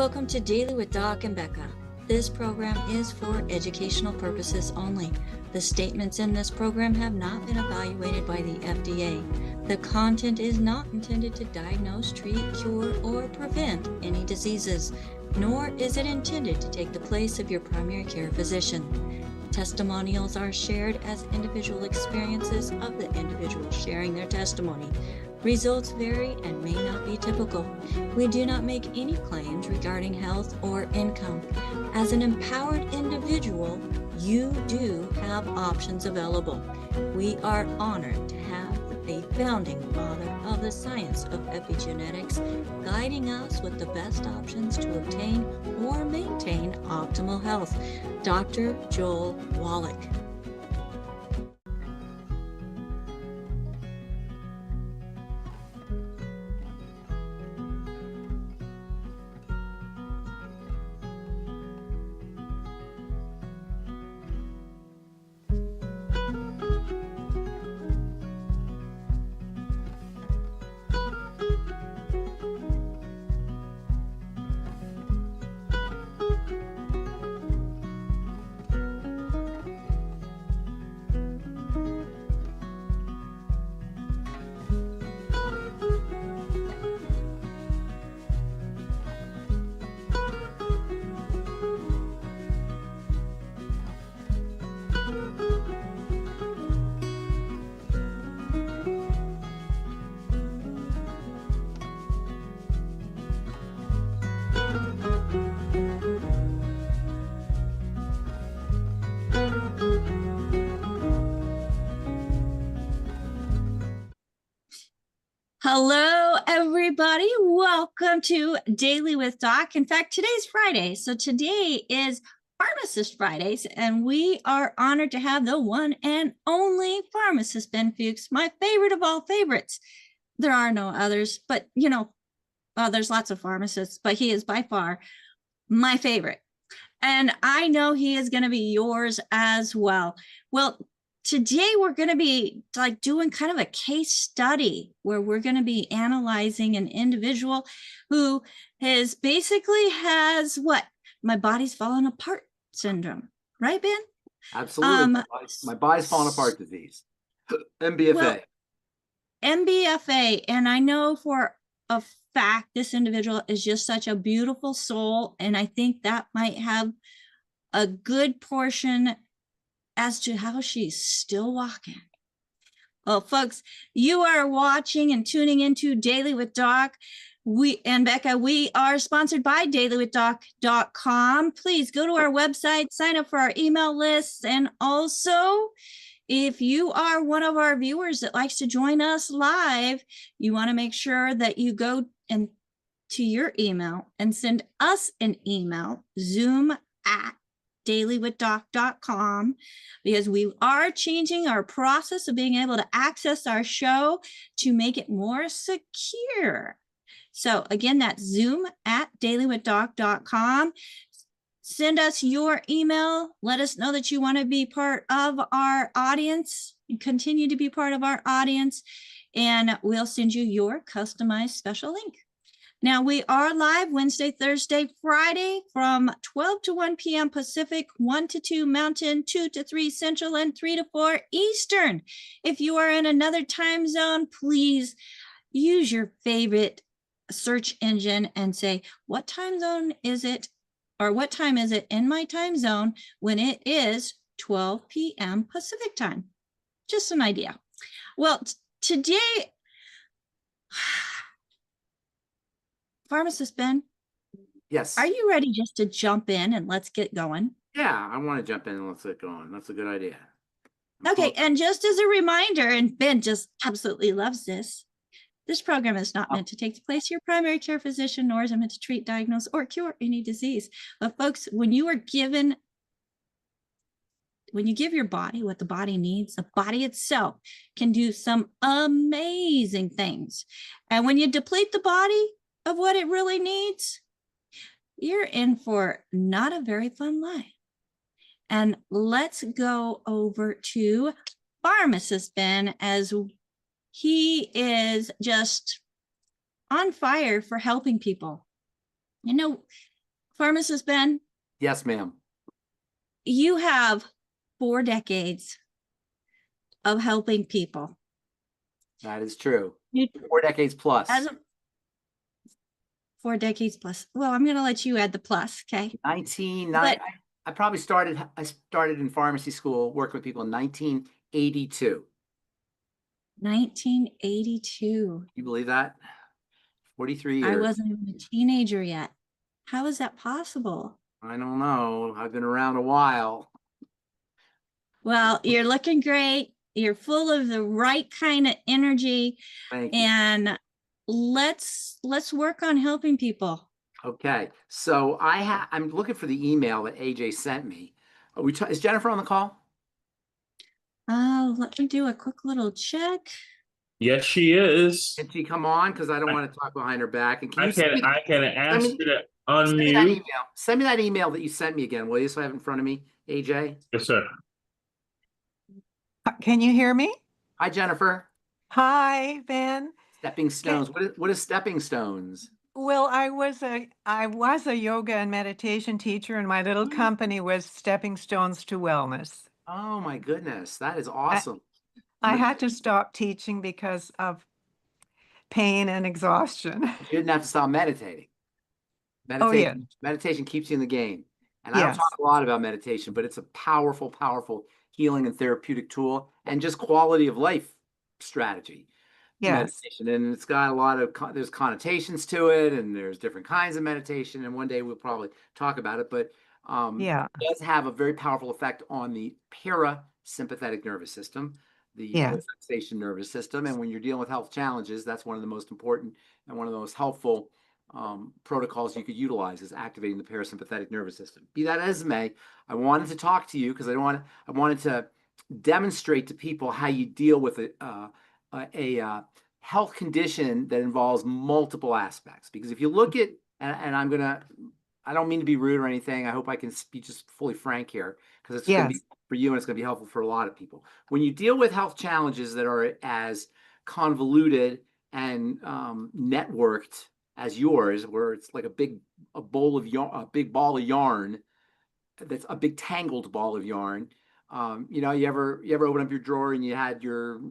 Welcome to Daily with Doc and Becca. This program is for educational purposes only. The statements in this program have not been evaluated by the FDA. The content is not intended to diagnose, treat, cure, or prevent any diseases, nor is it intended to take the place of your primary care physician. Testimonials are shared as individual experiences of the individual sharing their testimony. Results vary and may not be typical. We do not make any claims regarding health or income. As an empowered individual, you do have options available. We are honored to have a founding father of the science of epigenetics guiding us with the best options to obtain or maintain optimal health, Dr. Joel Wallach. Hello, everybody. Welcome to Daily with Doc. In fact, today's Friday. So today is Pharmacist Fridays, and we are honored to have the one and only pharmacist, Ben Fuchs, my favorite of all favorites. There are no others, but there's lots of pharmacists, but he is by far my favorite. And I know he is going to be yours as well. Well, today we're going to be doing kind of a case study where we're going to be analyzing an individual who has what? My body's falling apart syndrome, right, Ben? Absolutely. My body's falling apart disease. MBFA. Well, MBFA. And I know for a fact this individual is just such a beautiful soul. And I think that might have a good portion as to how she's still walking. Well, folks, you are watching and tuning into Daily with Doc. And Becca, we are sponsored by dailywithdoc.com. Please go to our website, sign up for our email lists. And also, if you are one of our viewers that likes to join us live, you want to make sure that you go to your email and send us an email, zoom@dailywithdoc.com, because we are changing our process of being able to access our show to make it more secure. So again, that's zoom@dailywithdoc.com. Send us your email. Let us know that you want to be part of our audience and continue to be part of our audience, and we'll send you your customized special link. Now, we are live Wednesday, Thursday, Friday from 12 to 1 p.m. Pacific, 1 to 2 Mountain, 2 to 3 Central, and 3 to 4 Eastern. If you are in another time zone, please use your favorite search engine and say, what time zone is it? Or what time is it in my time zone when it is 12 p.m. Pacific time? Just an idea. Well, today, Pharmacist Ben. Yes. Are you ready just to jump in and let's get going? Yeah, I want to jump in and let's get going. That's a good idea. Okay, and just as a reminder, and Ben just absolutely loves this, this program is not meant to take the place of your primary care physician, nor is it meant to treat, diagnose, or cure any disease. But folks, when you give your body what the body needs, the body itself can do some amazing things. And when you deplete the body of what it really needs, you're in for not a very fun life. And let's go over to Pharmacist Ben, as he is just on fire for helping people. You know, Pharmacist Ben, Yes, ma'am. you have 4 decades of helping people. That is true. You, 4 decades plus. as a 4 decades plus. Well, I'm going to let you add the plus, okay? I probably started in pharmacy school working with people in 1982. 1982. You believe that? 43 years. I wasn't even a teenager yet. How is that possible? I don't know. I've been around a while. Well, you're looking great. You're full of the right kind of energy. Thank you. And let's work on helping people. Okay. So I'm looking for the email that AJ sent me. Is Jennifer on the call? Let me do a quick little check. Yes, she is. Can she come on? Because I don't want to talk behind her back. And I can ask her to unmute. Send me that email that you sent me again, will you? So I have it in front of me, AJ. Yes, sir. Can you hear me? Hi, Jennifer. Hi, Ben. Stepping stones. What is stepping stones? Well, I was a yoga and meditation teacher, and my little company was Stepping Stones to Wellness. Oh my goodness, that is awesome. I had to stop teaching because of pain and exhaustion. You didn't have to stop meditating. Meditation keeps you in the game. And I don't talk a lot about meditation, but it's a powerful, powerful healing and therapeutic tool and just quality of life strategy. Meditation. And it's got a lot of, there's connotations to it, and there's different kinds of meditation. And one day we'll probably talk about it, but it does have a very powerful effect on the parasympathetic nervous system, the post-sensation nervous system. And when you're dealing with health challenges, that's one of the most important and one of the most helpful protocols you could utilize is activating the parasympathetic nervous system. Be that as it may, I wanted to talk to you because I wanted to demonstrate to people how you deal with a health condition that involves multiple aspects. Because if you look at, and I don't mean to be rude or anything. I hope I can be just fully frank here because it's going to be for you and it's going to be helpful for a lot of people. When you deal with health challenges that are as convoluted and networked as yours, where it's like a big ball of yarn, that's a big tangled ball of yarn. You ever open up your drawer and you had your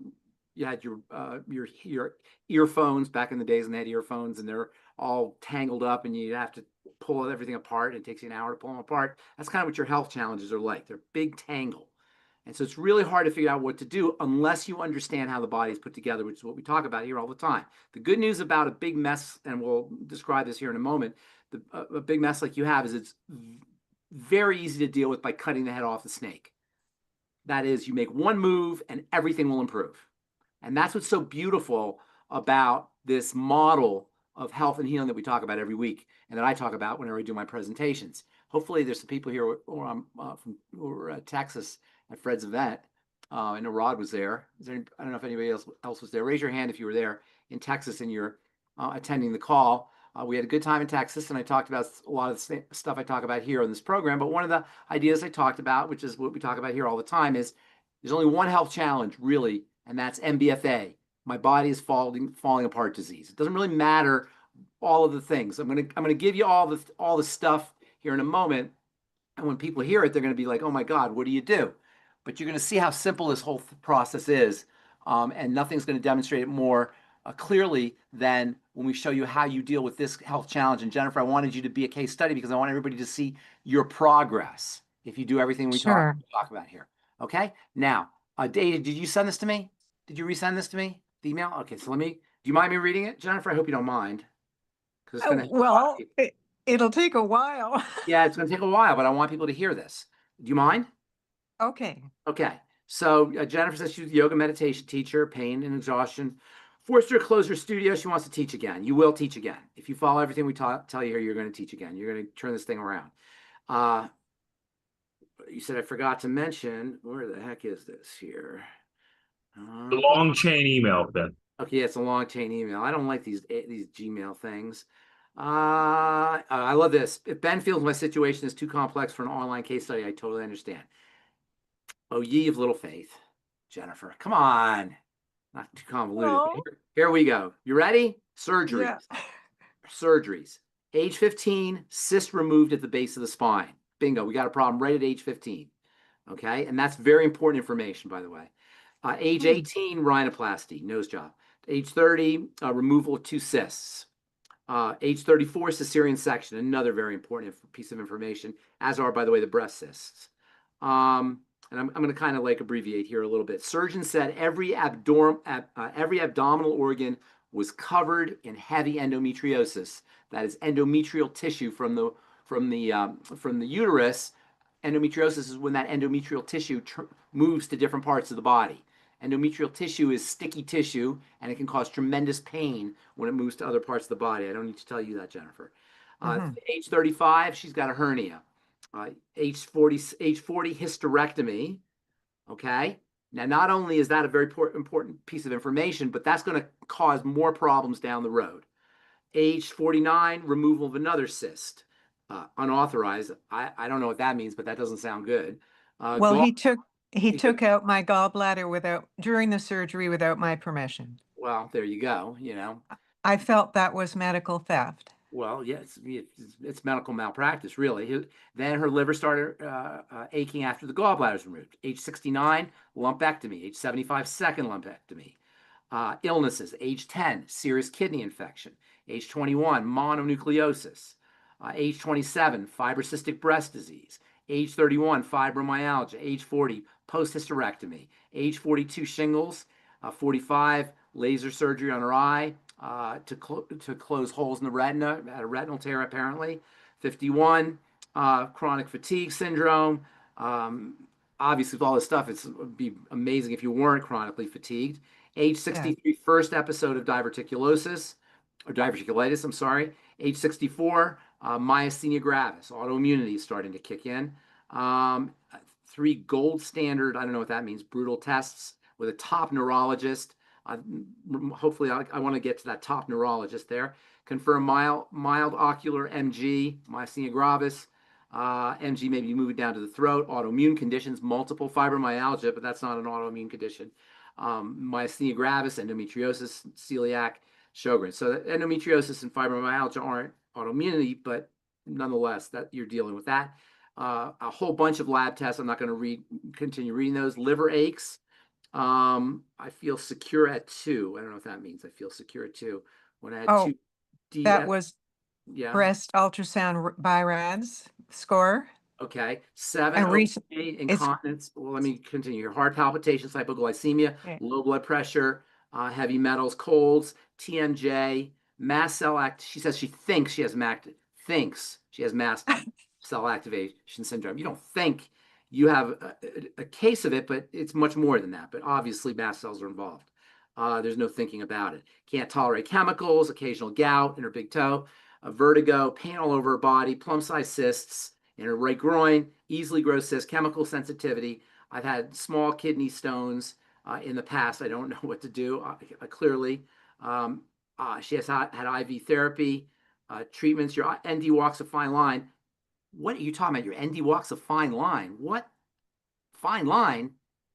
earphones back in the days, and they had earphones and they're all tangled up and you have to pull everything apart and it takes you an hour to pull them apart. That's kind of what your health challenges are like. They're big tangle. And so it's really hard to figure out what to do unless you understand how the body is put together, which is what we talk about here all the time. The good news about a big mess, and we'll describe this here in a moment, a big mess like you have is it's very easy to deal with by cutting the head off the snake. That is, you make one move and everything will improve. And that's what's so beautiful about this model of health and healing that we talk about every week and that I talk about whenever I do my presentations. Hopefully there's some people here from Texas at Fred's event. I know Rod was there. I don't know if anybody else was there. Raise your hand if you were there in Texas and you're attending the call. We had a good time in Texas, and I talked about a lot of the same stuff I talk about here on this program. But one of the ideas I talked about, which is what we talk about here all the time, is there's only one health challenge, really, and that's MBFA. My body is falling apart disease. It doesn't really matter all of the things. I'm gonna give you all the stuff here in a moment, and when people hear it, they're gonna be like, "Oh my God, what do you do?" But you're gonna see how simple this whole process is, and nothing's gonna demonstrate it more clearly than when we show you how you deal with this health challenge. And Jennifer, I wanted you to be a case study because I want everybody to see your progress if you do everything we talk about here. Okay. Now, Dave, did you send this to me? Did you resend this to me? The email? Okay, so do you mind me reading it, Jennifer? I hope you don't mind. It'll take a while. Yeah, it's going to take a while, but I want people to hear this. Do you mind? Okay. Okay. So Jennifer says she's a yoga meditation teacher, pain and exhaustion. Forced her to close her studio. She wants to teach again. You will teach again. If you follow everything we tell you here, you're going to teach again. You're going to turn this thing around. You said I forgot to mention, where the heck is this here? The long chain email, Ben. Okay, yeah, it's a long chain email. I don't like these Gmail things. I love this. If Ben feels my situation is too complex for an online case study, I totally understand. Oh, ye of little faith, Jennifer. Come on. Not too convoluted. No. Here we go. You ready? Surgeries. Yeah. Surgeries. Age 15, cyst removed at the base of the spine. Bingo, we got a problem right at age 15. Okay, and that's very important information, by the way. Age 18, rhinoplasty, nose job. Age 30, removal of 2 cysts. Age 34, cesarean section, another very important piece of information, as are, by the way, the breast cysts. And I'm going to kind of like abbreviate here a little bit. Surgeon said every abdominal organ was covered in heavy endometriosis. That is endometrial tissue from the uterus. Endometriosis is when that endometrial tissue moves to different parts of the body. Endometrial tissue is sticky tissue, and it can cause tremendous pain when it moves to other parts of the body. I don't need to tell you that, Jennifer. Age 35, she's got a hernia. Age 40, hysterectomy. Okay. Now, not only is that a very important piece of information, but that's going to cause more problems down the road. Age 49, removal of another cyst, unauthorized. I don't know what that means, but that doesn't sound good. Well, he took out my gallbladder during the surgery without my permission. Well, there you go. You know, I felt that was medical theft. Well, yes, it's medical malpractice, really. Then her liver started aching after the gallbladder was removed. Age 69, lumpectomy. Age 75, second lumpectomy. Illnesses. Age 10, serious kidney infection. Age 21, mononucleosis. Age 27, fibrocystic breast disease. Age 31, fibromyalgia. Age 40, post-hysterectomy. Age 42, shingles. 45, laser surgery on her eye. To close holes in the retina, had a retinal tear apparently. 51, chronic fatigue syndrome. Obviously, with all this stuff, it would be amazing if you weren't chronically fatigued. Age 63, first episode of diverticulitis, I'm sorry. Age 64, myasthenia gravis, autoimmunity is starting to kick in. 3 gold standard, I don't know what that means, brutal tests with a top neurologist. Hopefully, I want to get to that top neurologist there. Confirm mild ocular MG, myasthenia gravis. MG maybe move it down to the throat. Autoimmune conditions, multiple fibromyalgia, but that's not an autoimmune condition. Myasthenia gravis, endometriosis, celiac, Sjogren's. So endometriosis and fibromyalgia aren't autoimmunity, but nonetheless, that you're dealing with that. A whole bunch of lab tests. I'm not going to continue reading those. Liver aches. I feel secure at 2. I don't know what that means. I feel secure at 2. When I had 2 that was breast ultrasound BI-RADS score. Okay. 7, incontinence. Well, let me continue here. Heart palpitations, hypoglycemia, low blood pressure, heavy metals, colds, TMJ, mast cell she says she thinks she has mast cell activation syndrome. You don't think you have a case of it, but it's much more than that. But obviously, mast cells are involved. There's no thinking about it. Can't tolerate chemicals, occasional gout in her big toe, vertigo, pain all over her body, plum-sized cysts in her right groin, easily grow cysts, chemical sensitivity. I've had small kidney stones in the past. I don't know what to do, clearly. She has had IV therapy, treatments. Your ND walks a fine line. What are you talking about? Your ND walks a fine line. What? Fine line?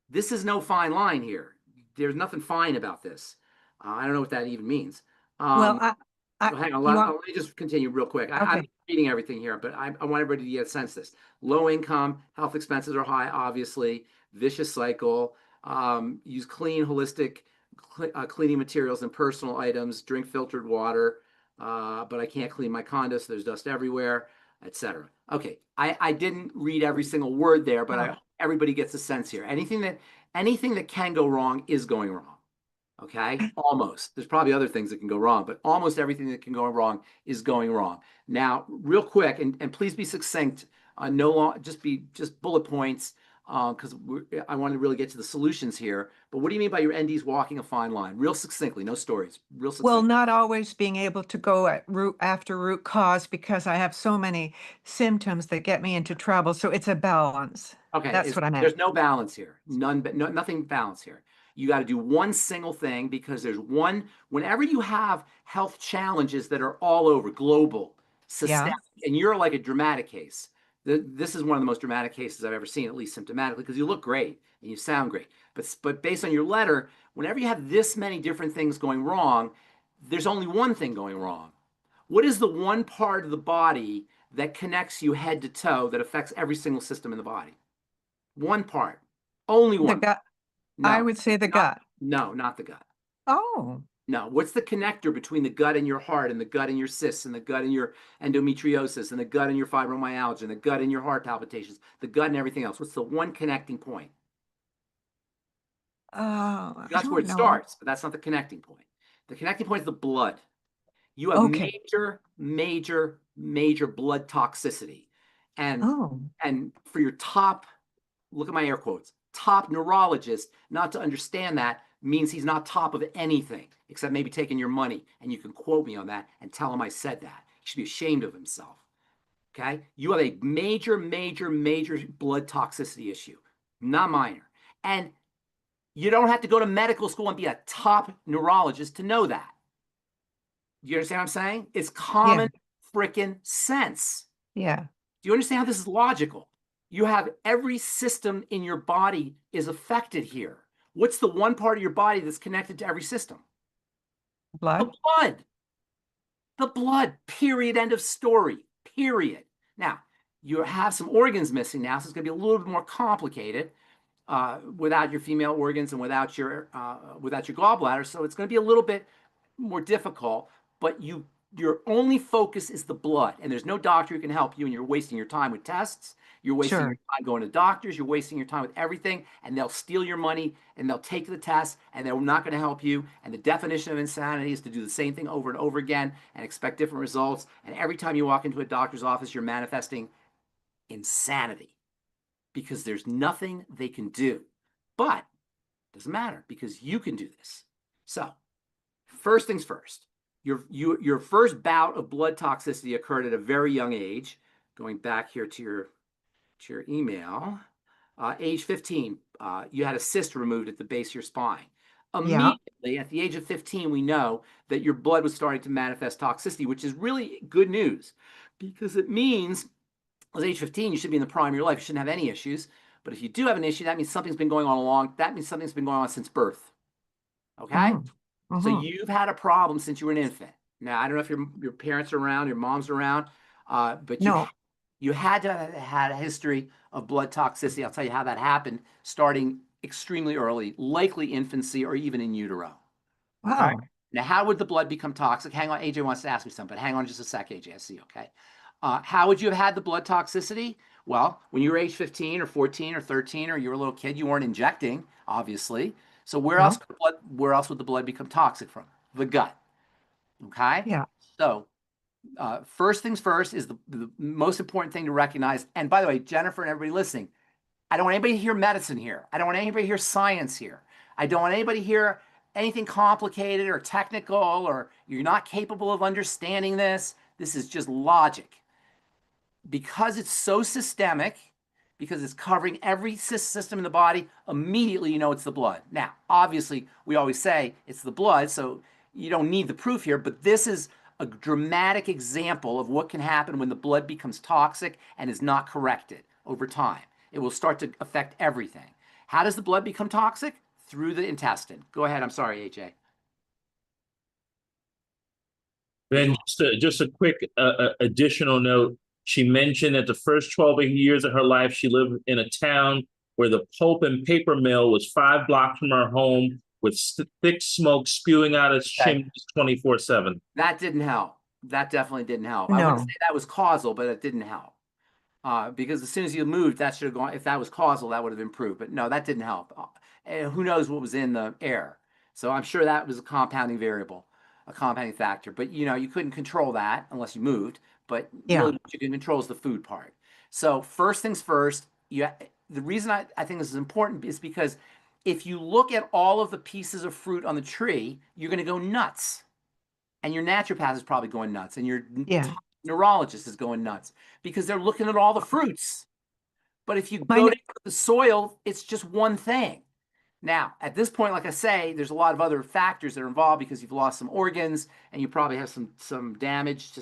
This is no fine line here. There's nothing fine about this. I don't know what that even means. Well, hang on. Let me just continue real quick. Okay. I'm reading everything here, but I want everybody to get a sense of this. Low income, health expenses are high, obviously. Vicious cycle. Use clean, holistic cleaning materials and personal items. Drink filtered water. But I can't clean my condo, so there's dust everywhere, etc. Okay, I didn't read every single word there, but everybody gets a sense here. Anything that can go wrong is going wrong. Okay, almost. There's probably other things that can go wrong, but almost everything that can go wrong is going wrong. Now, real quick, and please be succinct. Just bullet points, because I want to really get to the solutions here. But what do you mean by your NDs walking a fine line? Real succinctly, no stories. Real succinct. Well, not always being able to go at root cause, because I have so many symptoms that get me into trouble. So it's a balance. Okay, that's what I meant. There's no balance here. Nothing balanced here. You got to do one single thing, because whenever you have health challenges that are all over, global, systemic, and you're like a dramatic case. This is one of the most dramatic cases I've ever seen, at least symptomatically, because you look great and you sound great. But based on your letter, whenever you have this many different things going wrong, there's only one thing going wrong. What is the one part of the body that connects you head to toe that affects every single system in the body? One part. Only The one. gut. No. I would say the gut. No, not the gut. Oh. No. What's the connector between the gut and your heart, and the gut and your cysts, and the gut and your endometriosis, and the gut and your fibromyalgia, and the gut and your heart palpitations, the gut and everything else? What's the one connecting point? I That's where don't it know. starts, but that's not the connecting point. The connecting point is the blood. You have Okay. major blood toxicity. And for your top, look at my air quotes, top neurologist not to understand that means he's not top of anything except maybe taking your money. And you can quote me on that and tell him I said that. He should be ashamed of himself. Okay? You have a major blood toxicity issue, not minor. And you don't have to go to medical school and be a top neurologist to know that. You understand what I'm saying? It's common freaking sense. Yeah. Do you understand how this is logical? You have every system in your body is affected here. What's the one part of your body that's connected to every system? Blood. The blood. The blood, period, end of story, period. Now, you have some organs missing now, so it's going to be a little bit more complicated without your female organs and without your gallbladder. So it's going to be a little bit more difficult, but your only focus is the blood, and there's no doctor who can help you, and you're wasting your time with tests. You're wasting your time going to doctors. You're wasting your time with everything, and they'll steal your money, and they'll take the test, and they're not going to help you. And the definition of insanity is to do the same thing over and over again and expect different results. And every time you walk into a doctor's office, you're manifesting insanity because there's nothing they can do. But it doesn't matter because you can do this. So first things first, your first bout of blood toxicity occurred at a very young age. Going back here to your email, age 15, you had a cyst removed at the base of your spine. Immediately at the age of 15, we know that your blood was starting to manifest toxicity, which is really good news because it means at age 15, you should be in the prime of your life. You shouldn't have any issues. But if you do have an issue, that means something's been going on that means something's been going on since birth. Okay? So you've had a problem since you were an infant. Now, I don't know if your parents are around, your mom's around, but you had to have had a history of blood toxicity. I'll tell you how that happened, starting extremely early, likely infancy or even in utero. Wow. Okay? Now, how would the blood become toxic? Hang on, AJ wants to ask me something, but hang on just a sec, AJ, I see, okay? How would you have had the blood toxicity? Well, when you were age 15 or 14 or 13 or you were a little kid, you weren't injecting, obviously. So where else would the blood become toxic from? The gut. Okay? Yeah. So first things first is the most important thing to recognize. And by the way, Jennifer and everybody listening, I don't want anybody to hear medicine here. I don't want anybody to hear science here. I don't want anybody to hear anything complicated or technical or you're not capable of understanding this. This is just logic. Because it's so systemic, because it's covering every system in the body, immediately you know it's the blood. Now, obviously, we always say it's the blood, so you don't need the proof here, but this is a dramatic example of what can happen when the blood becomes toxic and is not corrected over time. It will start to affect everything. How does the blood become toxic? Through the intestine. Go ahead. I'm sorry, AJ. Ben, just a quick additional note. She mentioned that the first 12 years of her life, she lived in a town where the pulp and paper mill was 5 blocks from her home with thick smoke spewing out its chimneys 24/7. That didn't help. That definitely didn't help. No. I wouldn't say that was causal, but it didn't help. Because as soon as you moved, that should have gone. If that was causal, that would have improved. But no, that didn't help. Who knows what was in the air? So I'm sure that was a compounding variable, a compounding factor. But you couldn't control that unless you moved. But really, what you can control is the food part. So first things first. The reason I think this is important is because if you look at all of the pieces of fruit on the tree, you're going to go nuts, and your naturopath is probably going nuts, and your neurologist is going nuts because they're looking at all the fruits. But if you go to the soil, it's just one thing. Now, at this point, like I say, there's a lot of other factors that are involved because you've lost some organs and you probably have some damage to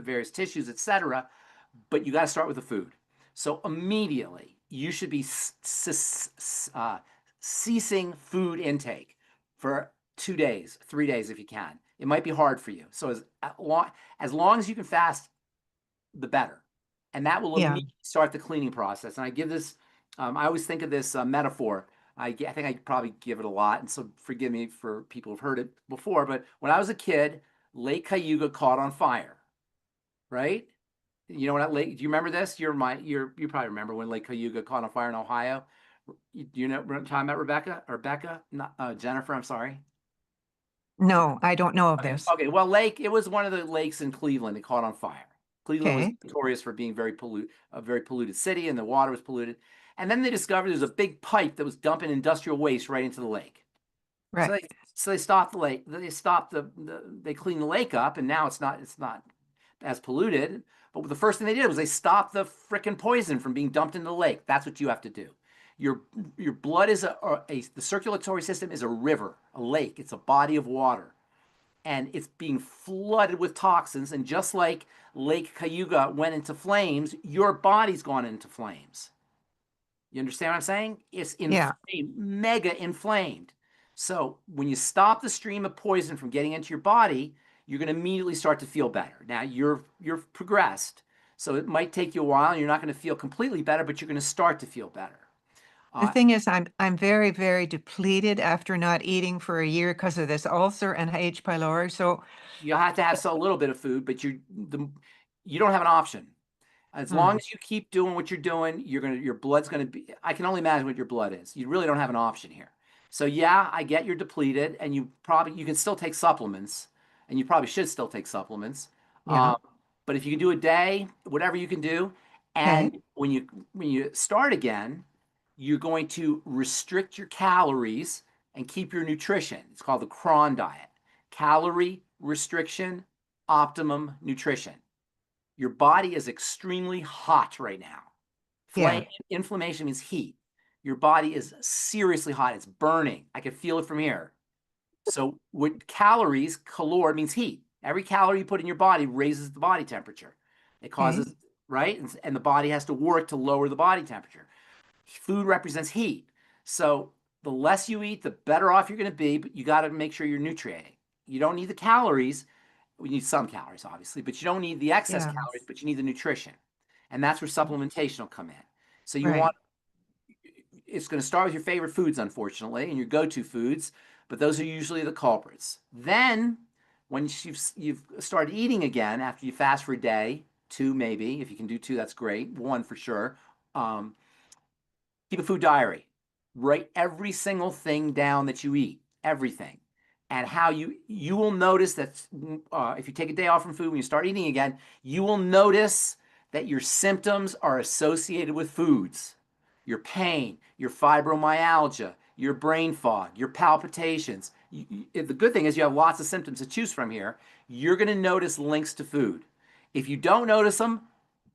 various tissues, etc. But you got to start with the food. So immediately, you should be ceasing food intake for 2 days, 3 days if you can. it might be hard for you. So as long as you can fast, the better. And that will immediately start the cleaning process. And I give this, I always think of this metaphor. I think I probably give it a lot. And so forgive me for people who've heard it before. But when I was a kid, Lake Cayuga caught on fire, right? You know what lake? Do you remember this? You probably remember when Lake Cayuga caught on fire in Ohio. Do you know what I'm talking about, Rebecca? Or Becca? Not, Jennifer, I'm sorry. No, I don't know of this. Okay. Well, it was one of the lakes in Cleveland that caught on fire. Cleveland was notorious for being a very polluted city, and the water was polluted. And then they discovered there's a big pipe that was dumping industrial waste right into the lake. Right. So they stopped the lake. They cleaned the lake up, and now it's not as polluted. But the first thing they did was they stopped the frickin' poison from being dumped into the lake. That's what you have to do. Your blood is the circulatory system is a river, a lake. It's a body of water, and it's being flooded with toxins. And just like Lake Cayuga went into flames, your body's gone into flames. You understand what I'm saying? It's inflamed, mega inflamed. So when you stop the stream of poison from getting into your body, you're going to immediately start to feel better. Now you're progressed, so it might take you a while, and you're not going to feel completely better, but you're going to start to feel better. The thing is, I'm very, very depleted after not eating for a year because of this ulcer and H. pylori. So you have to have a little bit of food, but you don't have an option. As long as you keep doing what you're doing, your blood's going to be. I can only imagine what your blood is. You really don't have an option here. So yeah, I get you're depleted, and you can still take supplements, and you probably should still take supplements. Yeah. But if you can do a day, whatever you can do, and when you start again, you're going to restrict your calories and keep your nutrition. It's called the Cron diet. Calorie restriction, optimum nutrition. Your body is extremely hot right now. Inflammation means heat. Your body is seriously hot. It's burning. I can feel it from here. So with calories, calor means heat. Every calorie you put in your body raises the body temperature. It causes, right? And the body has to work to lower the body temperature. Food represents heat. So the less you eat, the better off you're going to be, but you got to make sure you're nutriating. You don't need the calories. We need some calories, obviously, but you don't need the excess calories, but you need the nutrition. And that's where supplementation will come in. So it's going to start with your favorite foods, unfortunately, and your go-to foods, but those are usually the culprits. Then when you've started eating again after you fast for a day, 2 maybe, if you can do 2, that's great. 1 for sure. Keep a food diary. Write every single thing down that you eat, everything. And how you will notice that if you take a day off from food, when you start eating again, you will notice that your symptoms are associated with foods. Your pain, your fibromyalgia, your brain fog, your palpitations. The good thing is you have lots of symptoms to choose from here. You're going to notice links to food. If you don't notice them,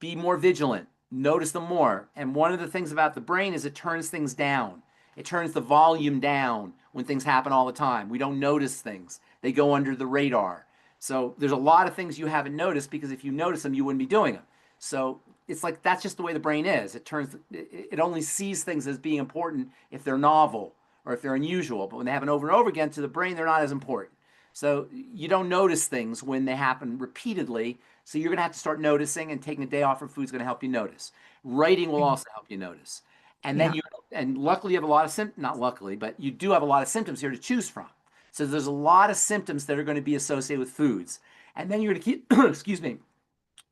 be more vigilant. Notice them more. And one of the things about the brain is it turns things down. It turns the volume down when things happen all the time. We don't notice things. They go under the radar. So there's a lot of things you haven't noticed because if you notice them, you wouldn't be doing them. So it's like that's just the way the brain is. It only sees things as being important if they're novel or if they're unusual. But when they happen over and over again, to the brain, they're not as important. So you don't notice things when they happen repeatedly. So you're going to have to start noticing, and taking a day off from food is going to help you notice. Writing will also help you notice. And then luckily you have a lot of symptoms, not luckily, but you do have a lot of symptoms here to choose from. So there's a lot of symptoms that are going to be associated with foods. And then you're going to keep, excuse me,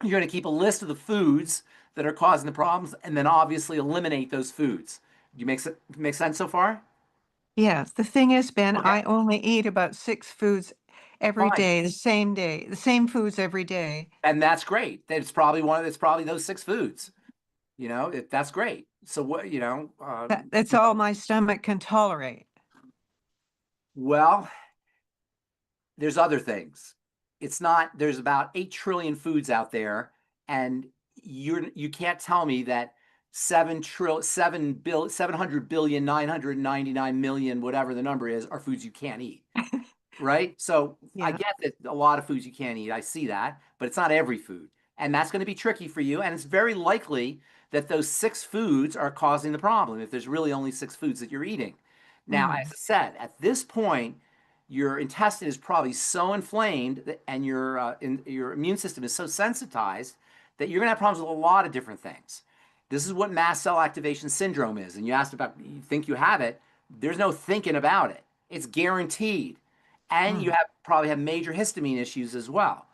you're going to keep a list of the foods that are causing the problems, and then obviously eliminate those foods. Do you make sense so far? Yes. The thing is, Ben, I only eat about 6 foods every day, the same foods every day. And that's great. It's probably those 6 foods. That's great. So what, That's all my stomach can tolerate. Well, there's other things. There's about 8 trillion foods out there, and you can't tell me that 700 billion, 999 million, whatever the number is, are foods you can't eat. Right? So I get that a lot of foods you can't eat. I see that, but it's not every food. And that's going to be tricky for you. And it's very likely that those 6 foods are causing the problem if there's really only 6 foods that you're eating. Now, as I said, at this point, your intestine is probably so inflamed and your immune system is so sensitized that you're going to have problems with a lot of different things. This is what mast cell activation syndrome is. And you asked about, you think you have it. There's no thinking about it. It's guaranteed. And you probably have major histamine issues as well.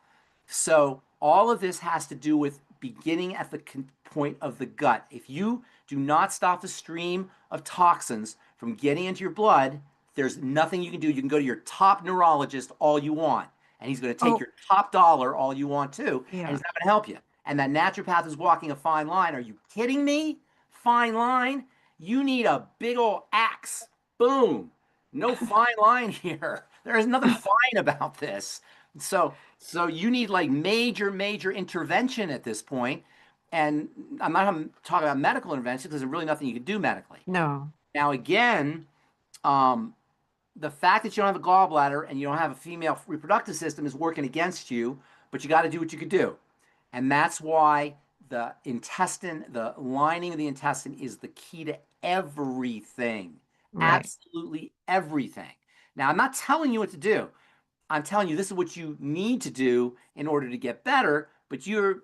So all of this has to do with beginning at the point of the gut. If you do not stop the stream of toxins from getting into your blood, there's nothing you can do. You can go to your top neurologist all you want, and he's going to take your top dollar all you want too, and he's not going to help you. And that naturopath is walking a fine line. Are you kidding me? Fine line? You need a big old axe. Boom. No fine line here. There is nothing fine about this. So you need like major intervention at this point. And I'm not talking about medical intervention because there's really nothing you can do medically. No. Now, again, the fact that you don't have a gallbladder and you don't have a female reproductive system is working against you, but you got to do what you could do. And that's why the intestine, the lining of the intestine is the key to everything. Right. Absolutely everything. Now, I'm not telling you what to do. I'm telling you this is what you need to do in order to get better, but you're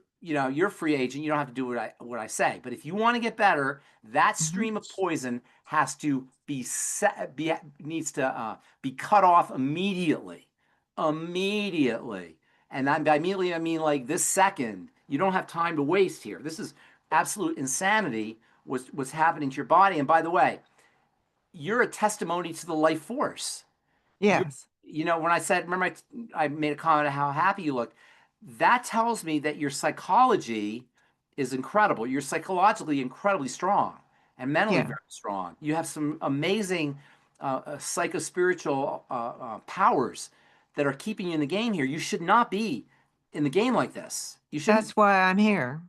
free agent. You don't have to do what I say. But if you want to get better, that stream of poison has to needs to be cut off immediately. Immediately. And by immediately, I mean like this second. You don't have time to waste here. This is absolute insanity what's happening to your body. And by the way, you're a testimony to the life force. Yes. When I said, remember I made a comment on how happy you look. That tells me that your psychology is incredible. You're psychologically incredibly strong and mentally very strong. You have some amazing psychospiritual powers that are keeping you in the game here. You should not be in the game like this. You should. That's why I'm here.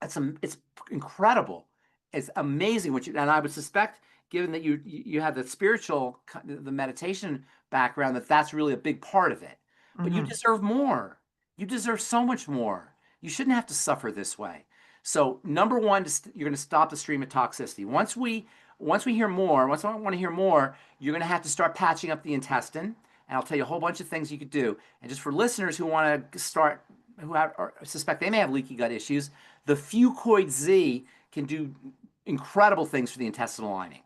It's incredible. It's amazing and I would suspect, given that you have the spiritual, the meditation background, that's really a big part of it. But you deserve more. You deserve so much more. You shouldn't have to suffer this way. So number one, you're going to stop the stream of toxicity. Once we hear more, once I want to hear more, you're going to have to start patching up the intestine. And I'll tell you a whole bunch of things you could do. And just for listeners who want to start, who have or suspect they may have leaky gut issues, the FucoidZ can do incredible things for the intestinal lining.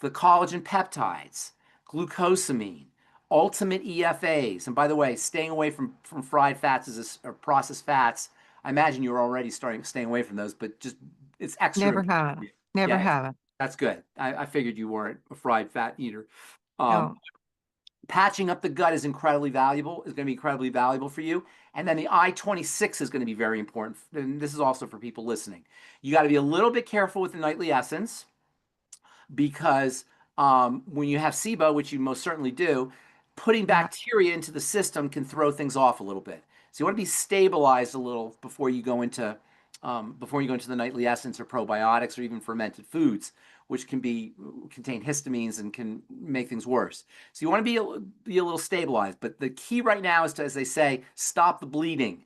The collagen peptides, glucosamine, ultimate EFAs. And by the way, staying away from fried fats or processed fats. I imagine you're already staying away from those, but just it's extra. Never have it. Never have it. That's good. I figured you weren't a fried fat eater. No. Patching up the gut is incredibly valuable, is going to be incredibly valuable for you. And then the I-26 is going to be very important. And this is also for people listening. You got to be a little bit careful with the nightly essence because when you have SIBO, which you most certainly do, putting bacteria into the system can throw things off a little bit. So you want to be stabilized a little before you go into the nightly essence or probiotics or even fermented foods, which can contain histamines and can make things worse. So you want to be a little stabilized. But the key right now is to, as they say, stop the bleeding,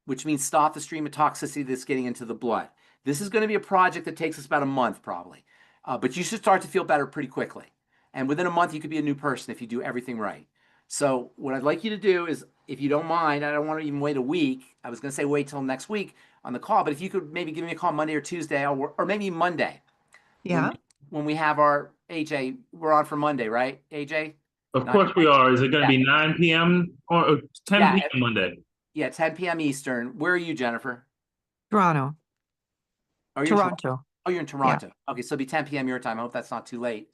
which means stop the stream of toxicity that's getting into the blood. This is going to be a project that takes us about a month probably, but you should start to feel better pretty quickly. And within a month, you could be a new person if you do everything right. So what I'd like you to do is, if you don't mind, I don't want to even wait a week. I was going to say wait till next week on the call, but if you could maybe give me a call Monday or Tuesday or maybe Monday. Yeah. When we have our AJ, we're on for Monday, right, AJ? Of course we are. Is it going to be 9 p.m. or 10 p.m. Monday? Yeah, 10 p.m. Eastern. Where are you, Jennifer? Toronto. Toronto. Oh, you're in Toronto. Yeah. Okay, so it'll be 10 p.m. your time. I hope that's not too late.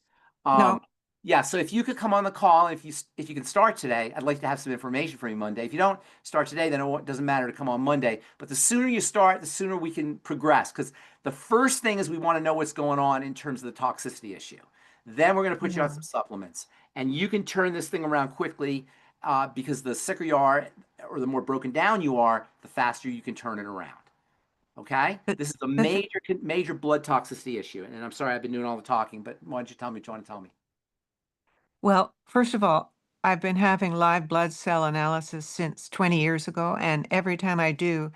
No. Yeah, so if you could come on the call, if you can start today, I'd like to have some information for you Monday. If you don't start today, then it doesn't matter to come on Monday. But the sooner you start, the sooner we can progress. Because the first thing is we want to know what's going on in terms of the toxicity issue. Then we're going to put you on some supplements. And you can turn this thing around quickly because the sicker you are or the more broken down you are, the faster you can turn it around. Okay? This is a major blood toxicity issue. And I'm sorry I've been doing all the talking, but why don't you tell me what you want to tell me? Well, first of all, I've been having live blood cell analysis since 20 years ago, and every time I do,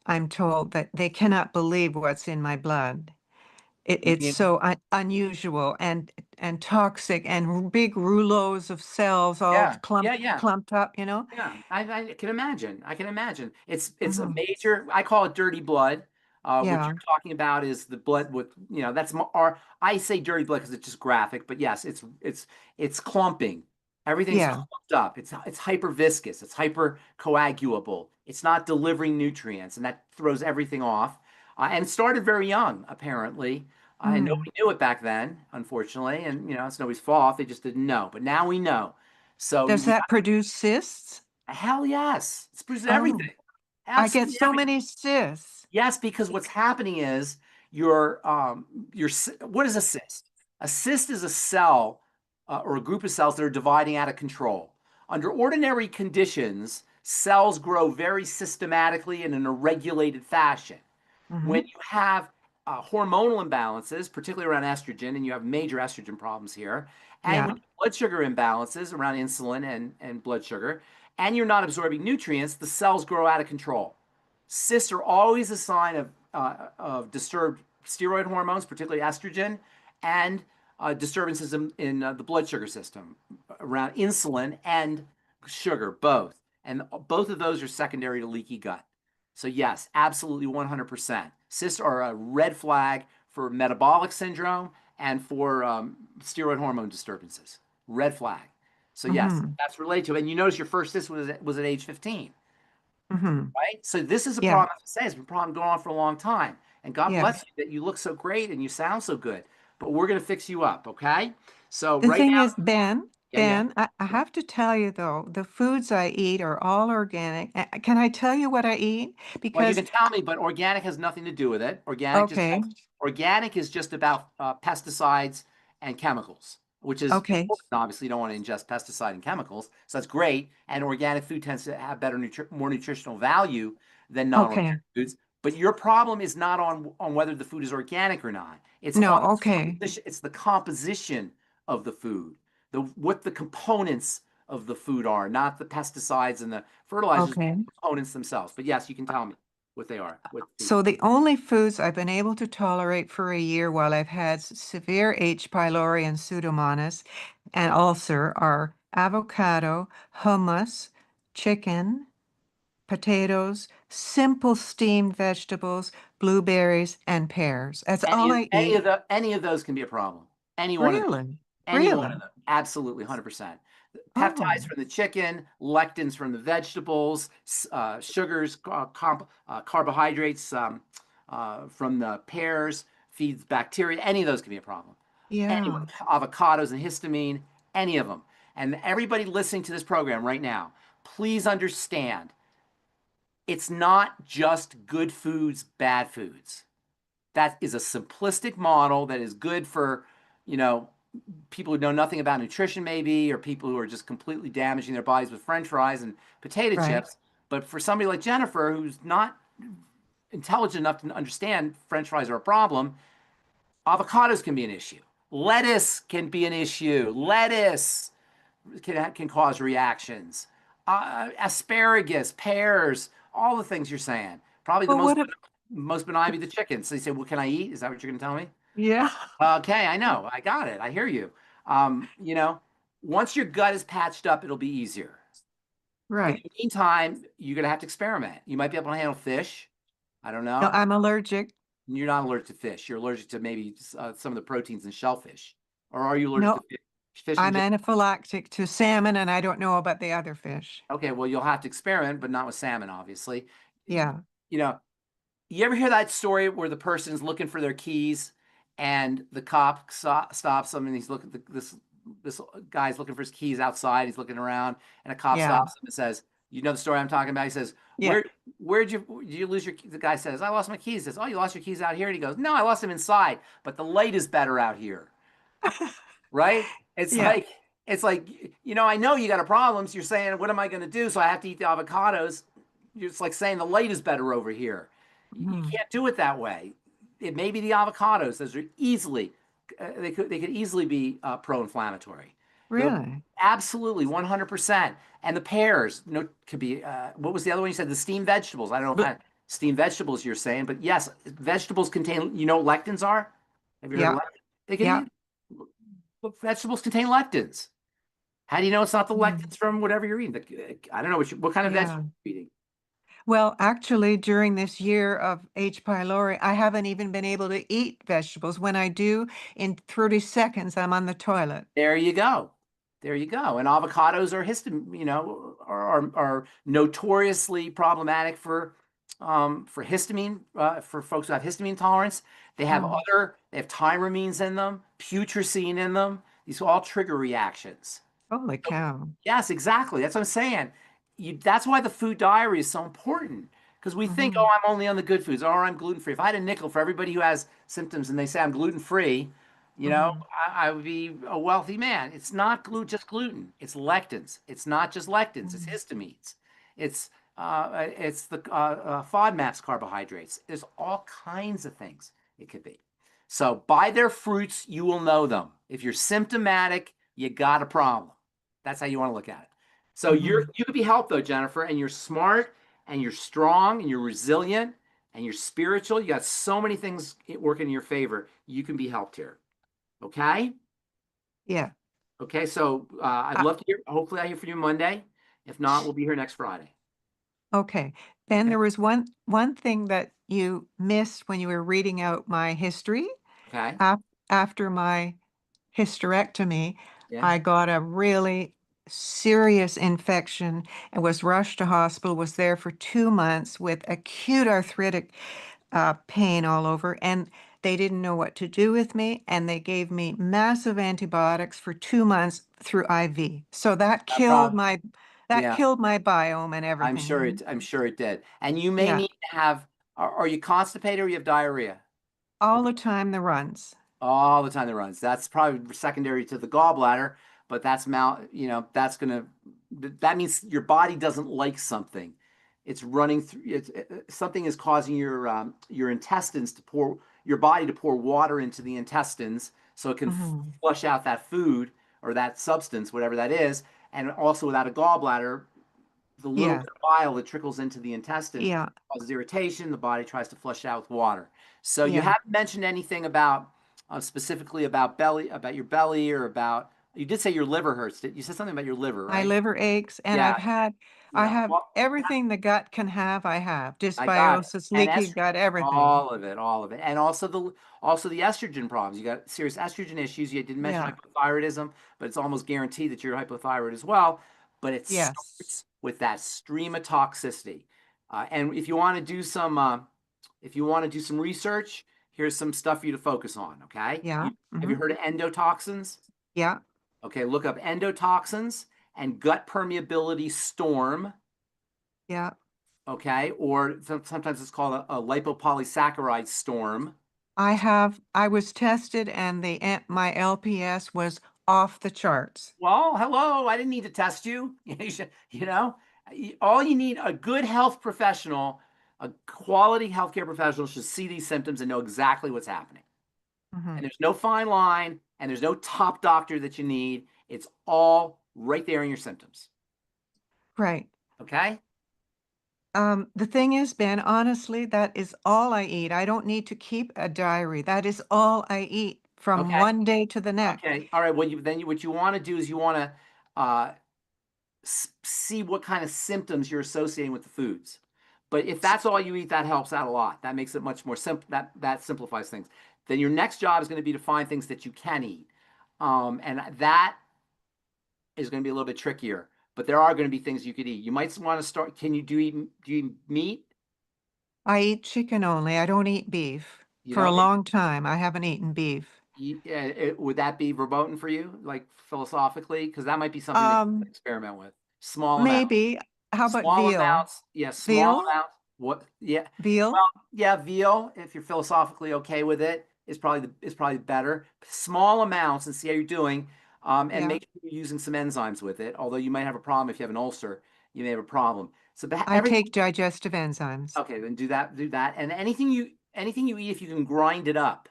I'm told that they cannot believe what's in my blood. It's You- so unusual and toxic and big rouleaus of cells all Yeah, yeah, yeah. clumped up, you know? Yeah, I can imagine. I can imagine. It's a Mhm. major. I call it dirty blood. What Yeah, you're talking about is the blood with that's our. I say dirty blood because it's just graphic, but yes, it's clumping. Everything's yeah. clumped up. It's hyper viscous. It's hyper coagulable. It's not delivering nutrients, and that throws everything off. And it started very young, apparently. And Mm. nobody knew it back then, unfortunately. And it's nobody's fault. They just didn't know. But now we know. So Does we that produce cysts? Hell yes. It's producing Oh, everything. I get Absolutely so everything. many cysts. Yes, because what's happening is what is a cyst? A cyst is a cell or a group of cells that are dividing out of control. Under ordinary conditions, cells grow very systematically in a regulated fashion. Hmm. When you have hormonal imbalances, particularly around estrogen, and you have major estrogen problems here, and Yeah. when blood sugar imbalances around insulin and blood sugar, and you're not absorbing nutrients, the cells grow out of control. Cysts are always a sign of disturbed steroid hormones, particularly estrogen, and disturbances in the blood sugar system around insulin and sugar, both. And both of those are secondary to leaky gut. So yes, absolutely 100%. Cysts are a red flag for metabolic syndrome and for steroid hormone disturbances. Red flag. So yes, Hmm. that's related to it. And you notice your first cyst was at age 15, Hmm. right? So this is a Yeah. problem, I have to say, it's been a problem going on for a long time. And God Yeah. bless you that you look so great and you sound so good. But we're going to fix you up, okay? So The right thing is, now, yeah, yeah. I have to tell you though, the foods I eat are all organic. Can I tell you what I eat? Well, you Because, can tell me, but organic has nothing to do with it. okay, Organic is just about pesticides and chemicals, which is okay, important. Obviously, you don't want to ingest pesticide and chemicals, so that's great. And organic food tends to have better, more nutritional value than okay. non-organic foods. But your problem is not on whether the food is organic or not. It's No, on the okay, composition. It's the composition of the food, what the components of the food are, not the pesticides and the fertilizers, okay. components themselves. But yes, you can tell me what they are. So the only foods I've been able to tolerate for a year while I've had severe H. pylori and Pseudomonas and ulcer are avocado, hummus, chicken, potatoes, simple steamed vegetables, blueberries, and pears. That's all I eat. Any of those can be a problem. Any one of them. Really? Any one of Really? them. Absolutely, 100%. Peptides Oh, from the chicken, lectins from the vegetables, sugars, carbohydrates from the pears, feeds bacteria. Any of those can be a problem. Any yeah. avocados and histamine, any of them. And everybody listening to this program right now, please understand, it's not just good foods, bad foods. That is a simplistic model that is good for, you know, people who know nothing about nutrition, maybe, or people who are just completely damaging their bodies with French fries and potato Right. chips. But for somebody like Jennifer, who's not intelligent enough to understand French fries are a problem, avocados can be an issue. Lettuce can be an issue. Lettuce can cause reactions. Asparagus, pears, all the things you're saying. Probably the Well, what if, most benign be the chicken. So you say, well, can I eat? Is that what you're going to tell me? yeah. Okay, I know. I got it. I hear you. You know, once your gut is patched up, it'll be easier. In Right. the meantime, you're going to have to experiment. You might be able to handle fish. I don't No, know. I'm allergic. You're not allergic to fish. You're allergic to maybe some of the proteins in shellfish. Or are you allergic to No, fish? Fish in I'm general? anaphylactic to salmon, and I don't know about the other fish. Okay, well, you'll have to experiment, but not with salmon, obviously. Yeah. You know, you ever hear that story where the person's looking for their keys and the cop stops them and he's looking this guy's looking for his keys outside. He's looking around and a cop Yeah. stops him and says, "You know the story I'm talking about?" He says, Yeah. Where'd you lose your keys?" The guy says, "I lost my keys." He says, "Oh, you lost your keys out here?" And he goes, "No, I lost them inside, but the light is better out here." Right? It's Yeah. like I know you got a problem. So you're saying, what am I going to do? So I have to eat the avocados. It's like saying the light is better over here. You Hmm. can't do it that way. It may be the avocados. Those are easily they could easily be pro-inflammatory. Really? Absolutely 100%. And the pears, could be what was the other one you said? The steamed vegetables. I don't know if But steamed vegetables you're saying, but yes, vegetables contain. You know what lectins are? Have you heard of Yeah. lectins? They Yeah. can vegetables contain lectins. How do you know it's not the lectins from whatever you're eating? I don't know what kind of Yeah. vegetables you're eating. Well, actually, during this year of H. pylori, I haven't even been able to eat vegetables. When I do, in 30 seconds, I'm on the toilet. There you go. There you go. And avocados are are notoriously problematic for histamine for folks who have histamine tolerance. They have Oh, they have tyramines in them, putrescine in them. These all trigger reactions. holy cow. Yes, exactly. That's what I'm saying. That's why the food diary is so important because we think, oh, Hmm. I'm only on the good foods, or I'm gluten free. If I had a nickel for everybody who has symptoms and they say I'm gluten free, Hmm. I would be a wealthy man. It's not just gluten. It's lectins. It's not just lectins. It's histamines. It's it's the FODMAPs carbohydrates. There's all kinds of things it could be. So by their fruits, you will know them. If you're symptomatic, you got a problem. That's how you want to look at it. So Hmm. you could be helped though, Jennifer, and you're smart and you're strong and you're resilient and you're spiritual. You got so many things working in your favor. You can be helped here. Okay? Yeah. Okay, so I'd Uh, love to hear. Hopefully, I hear from you Monday. If not, we'll be here next Friday. okay. Ben, Okay. there was one thing that you missed when you were reading out my history. Okay. After my hysterectomy, Yeah. I got a really serious infection and was rushed to hospital, was there for 2 months with acute arthritic pain all over. And they didn't know what to do with me. And they gave me massive antibiotics for 2 months through IV. So that No killed problem. my Yeah, biome and everything. I'm sure it did. And you may Yeah, need to have. Are you constipated or you have diarrhea? all the time the runs. All the time that runs. That's probably secondary to the gallbladder, but that's gonna that means your body doesn't like something. It's running through something is causing your intestines to pour your body to pour water into the intestines so it can Hmm. flush out that food or that substance, whatever that is. And also without a gallbladder, the little Yeah, bit of bile that trickles into the intestines yeah, causes irritation. The body tries to flush it out with water. So you yeah. haven't mentioned anything about specifically about your belly, or about. You did say your liver hurts. You said something about your liver, My right? liver aches, and Yeah, I yeah. have Well, everything the gut can have. I have I got it. dysbiosis, And leaky gut, everything. all of it, and also the estrogen problems. You got serious estrogen issues. You didn't mention Yeah. hypothyroidism, but it's almost guaranteed that you're hypothyroid as well. But it Yes. starts with that stream of toxicity. And if you want to do some research, here's some stuff for you to focus on. Okay, Yeah. have you Hmm. heard of endotoxins? Yeah. Okay, look up endotoxins and gut permeability storm. Yeah. Okay, or sometimes it's called a lipopolysaccharide storm. I was tested and my LPS was off the charts. Well, hello, I didn't need to test you. All you need, a good health professional, a quality healthcare professional should see these symptoms and know exactly what's happening. Hmm. And there's no fine line and there's no top doctor that you need. It's all right there in your symptoms. Right. Okay? The thing is, Ben, honestly, that is all I eat. I don't need to keep a diary. That is all I eat from Okay. one day to the next. Okay. All right. What you want to do is you want to uh, see what kind of symptoms you're associating with the foods. But if that's all you eat, that helps out a lot. That makes it much more simple. That simplifies things. Then your next job is going to be to find things that you can eat, and that is going to be a little bit trickier. But there are going to be things you could eat. You might want to start. Can you do you eat meat? I eat chicken only. I don't eat beef. You For a don't. long time, I haven't eaten beef. Would that be verboten for you, like philosophically? Because that might be something that you can Um, experiment with. Small amounts. Maybe. How about Small veal? amounts. Yeah, small Veal? amounts. What? Yeah. Veal? Well, yeah, veal, if you're philosophically okay with it, is probably better. Small amounts and see how you're doing. And Yeah. make sure you're using some enzymes with it. Although you might have a problem if you have an ulcer, you may have a problem. So I everything. take digestive enzymes. Okay, then do that. And anything you eat, if you can grind it up.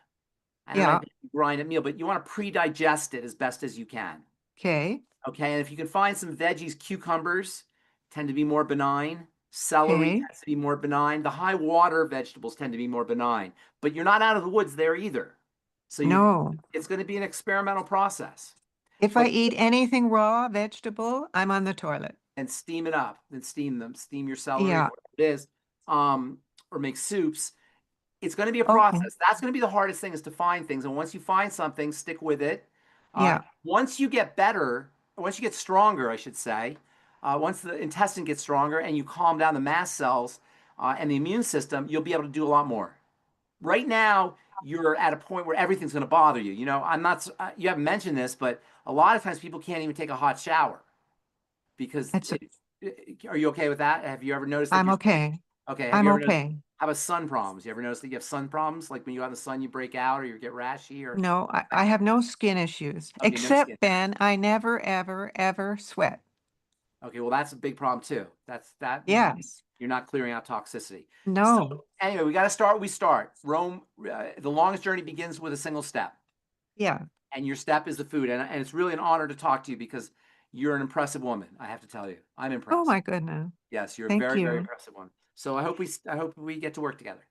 I don't know if Yeah. you can grind a meal, but you want to pre-digest it as best as you can. Okay. Okay, and if you can find some veggies, cucumbers tend to be more benign. Celery Okay. tends to be more benign. The high water vegetables tend to be more benign, but you're not out of the woods there either. So No. it's going to be an experimental process. If I eat anything raw, vegetable, I'm on the toilet. And steam it up, then steam them, steam your celery, Yeah. whatever it is, or make soups. It's going to be a Okay. process. That's going to be the hardest thing, is to find things. And once you find something, stick with it. Yeah. Once you get better, once you get stronger, I should say, once the intestine gets stronger and you calm down the mast cells and the immune system, you'll be able to do a lot more. Right now, you're at a point where everything's going to bother you. You know, I'm not, you haven't mentioned this, but a lot of times people can't even take a hot shower because are you okay with that? Have you ever noticed that I'm okay. okay? Have I'm you ever noticed, okay. how about sun problems? You ever notice that you have sun problems? Like when you go out in the sun, you break out or you get rashy or No, I have no skin issues. okay, no skin. Except, Ben, I never, ever, ever sweat. Okay, well, that's a big problem too. That Yes. you're not clearing out toxicity. No. So anyway, we got to start. We start. Rome, the longest journey begins with a single step. Yeah. And your step is the food. And it's really an honor to talk to you because you're an impressive woman. I have to tell you, I'm impressed. Oh my goodness. Yes, you're a Thank very, very you. impressive one. So I hope we get to work together.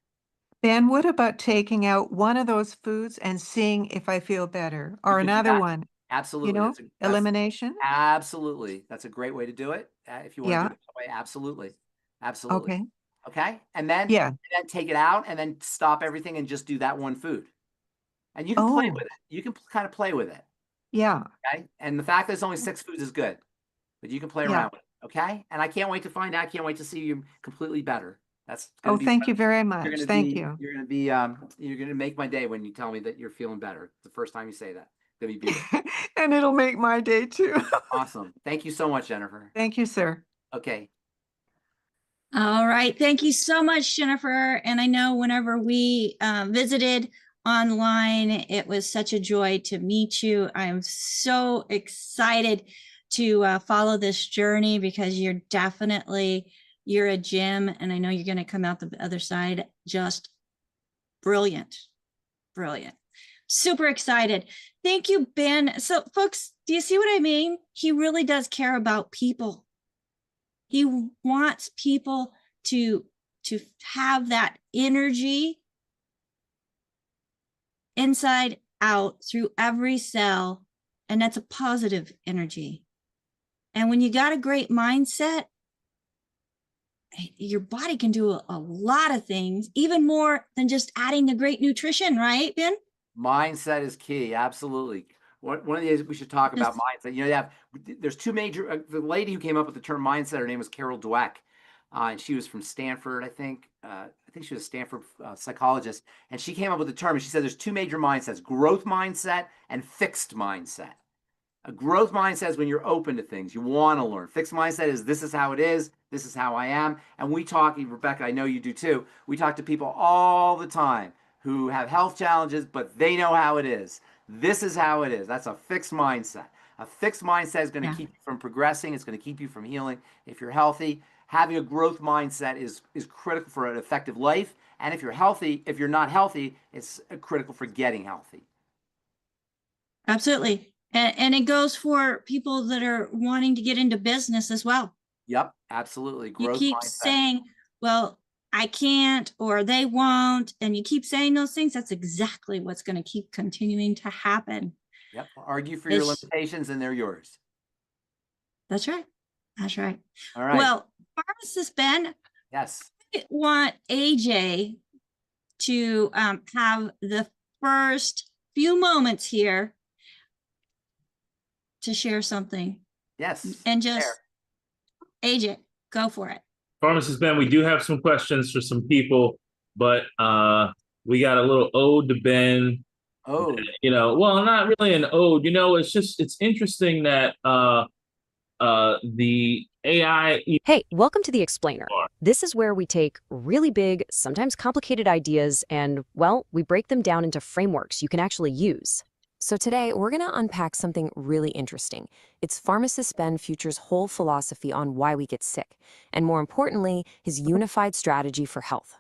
Ben, what about taking out one of those foods and seeing if I feel better, or You can do another that. one? Absolutely. You know, That's elimination? absolutely. That's a great way to do it. If you want to Yeah. do it that way, absolutely. Absolutely. Okay. Okay. And then, Yeah. take it out and then stop everything and just do that one food. And you can play Oh, with it. You can kind of play with it. yeah. Okay. And the fact that it's only 6 foods is good, but you can play Yeah. around with it. Okay. And I can't wait to find out. I can't wait to see you completely better. That's Oh, going to be, thank you very you're much. going to Thank be, you. you're going to be, you're going to make my day when you tell me that you're feeling better. It's the first time you say that. It's going to be beautiful. And it'll make my day too. Awesome. Thank you so much, Jennifer. Thank you, sir. Okay. All right. Thank you so much, Jennifer. And I know whenever we visited online, it was such a joy to meet you. I am so excited to follow this journey because you're a gem. And I know you're going to come out the other side just brilliant. Brilliant. Super excited. Thank you, Ben. So, folks, do you see what I mean? He really does care about people. He wants people to have that energy inside out through every cell, and that's a positive energy. And when you got a great mindset, your body can do a lot of things, even more than just adding the great nutrition, right, Ben? Mindset is key. Absolutely. One of the days we should talk about mindset. You know, there's two major, the lady who came up with the term mindset, her name was Carol Dweck. And she was from Stanford, I think. I think she was a Stanford psychologist. And she came up with the term, and she said there's two major mindsets: growth mindset and fixed mindset. A growth mindset is when you're open to things, you want to learn. Fixed mindset is, this is how it is, this is how I am. And we talk, Rebecca, I know you do too, we talk to people all the time who have health challenges, but they know how it is. This is how it is. That's a fixed mindset. A fixed mindset is going to keep you from progressing. It's going to keep you from healing. If you're healthy, having a growth mindset is critical for an effective life. And if you're healthy, if you're not healthy, it's critical for getting healthy. Absolutely. And it goes for people that are wanting to get into business as well. Yep, absolutely. You Growth keep mindset. saying, well, I can't, or they won't, and you keep saying those things, that's exactly what's going to keep continuing to happen. Yep. Argue for your limitations and they're yours. That's right. That's right. All right. Well, Pharmacist Ben, yes, I want AJ to have the first few moments here to share something. Yes. And just, AJ, go for it. Pharmacist Ben, we do have some questions for some people, but we got a little ode to Ben. Oh, you know, well, not really an ode. You know, it's interesting that the AI. Hey, welcome to The Explainer. This is where we take really big, sometimes complicated ideas and, well, we break them down into frameworks you can actually use. So today, we're going to unpack something really interesting. It's Pharmacist Ben Fuchs' whole philosophy on why we get sick, and more importantly, his unified strategy for health.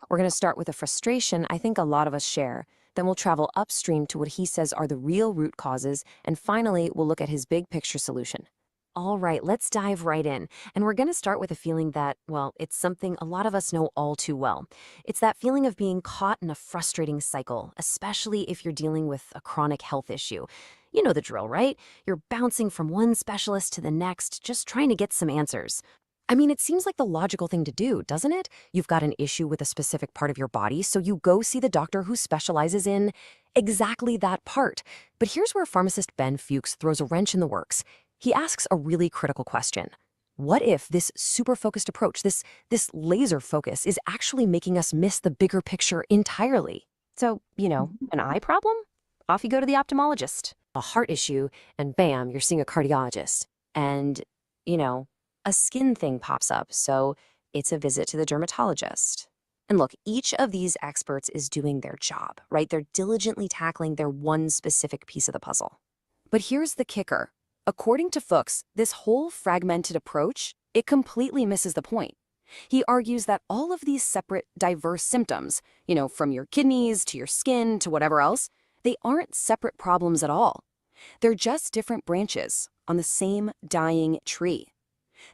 We're going to start with a frustration I think a lot of us share, then we'll travel upstream to what he says are the real root causes, and finally, we'll look at his big picture solution. All right, let's dive right in. And we're going to start with a feeling that, well, it's something a lot of us know all too well. It's that feeling of being caught in a frustrating cycle, especially if you're dealing with a chronic health issue. You know the drill, right? You're bouncing from one specialist to the next, just trying to get some answers. I mean, it seems like the logical thing to do, doesn't it? You've got an issue with a specific part of your body, so you go see the doctor who specializes in exactly that part. But here's where pharmacist Ben Fuchs throws a wrench in the works. He asks a really critical question. What if this super focused approach, this laser focus, is actually making us miss the bigger picture entirely? So, an eye problem? Off you go to the ophthalmologist. A heart issue, and bam, you're seeing a cardiologist. And, a skin thing pops up, so it's a visit to the dermatologist. And look, each of these experts is doing their job, right? They're diligently tackling their one specific piece of the puzzle. But here's the kicker. According to Fuchs, this whole fragmented approach, it completely misses the point. He argues that all of these separate, diverse symptoms, from your kidneys to your skin to whatever else, they aren't separate problems at all. They're just different branches on the same dying tree.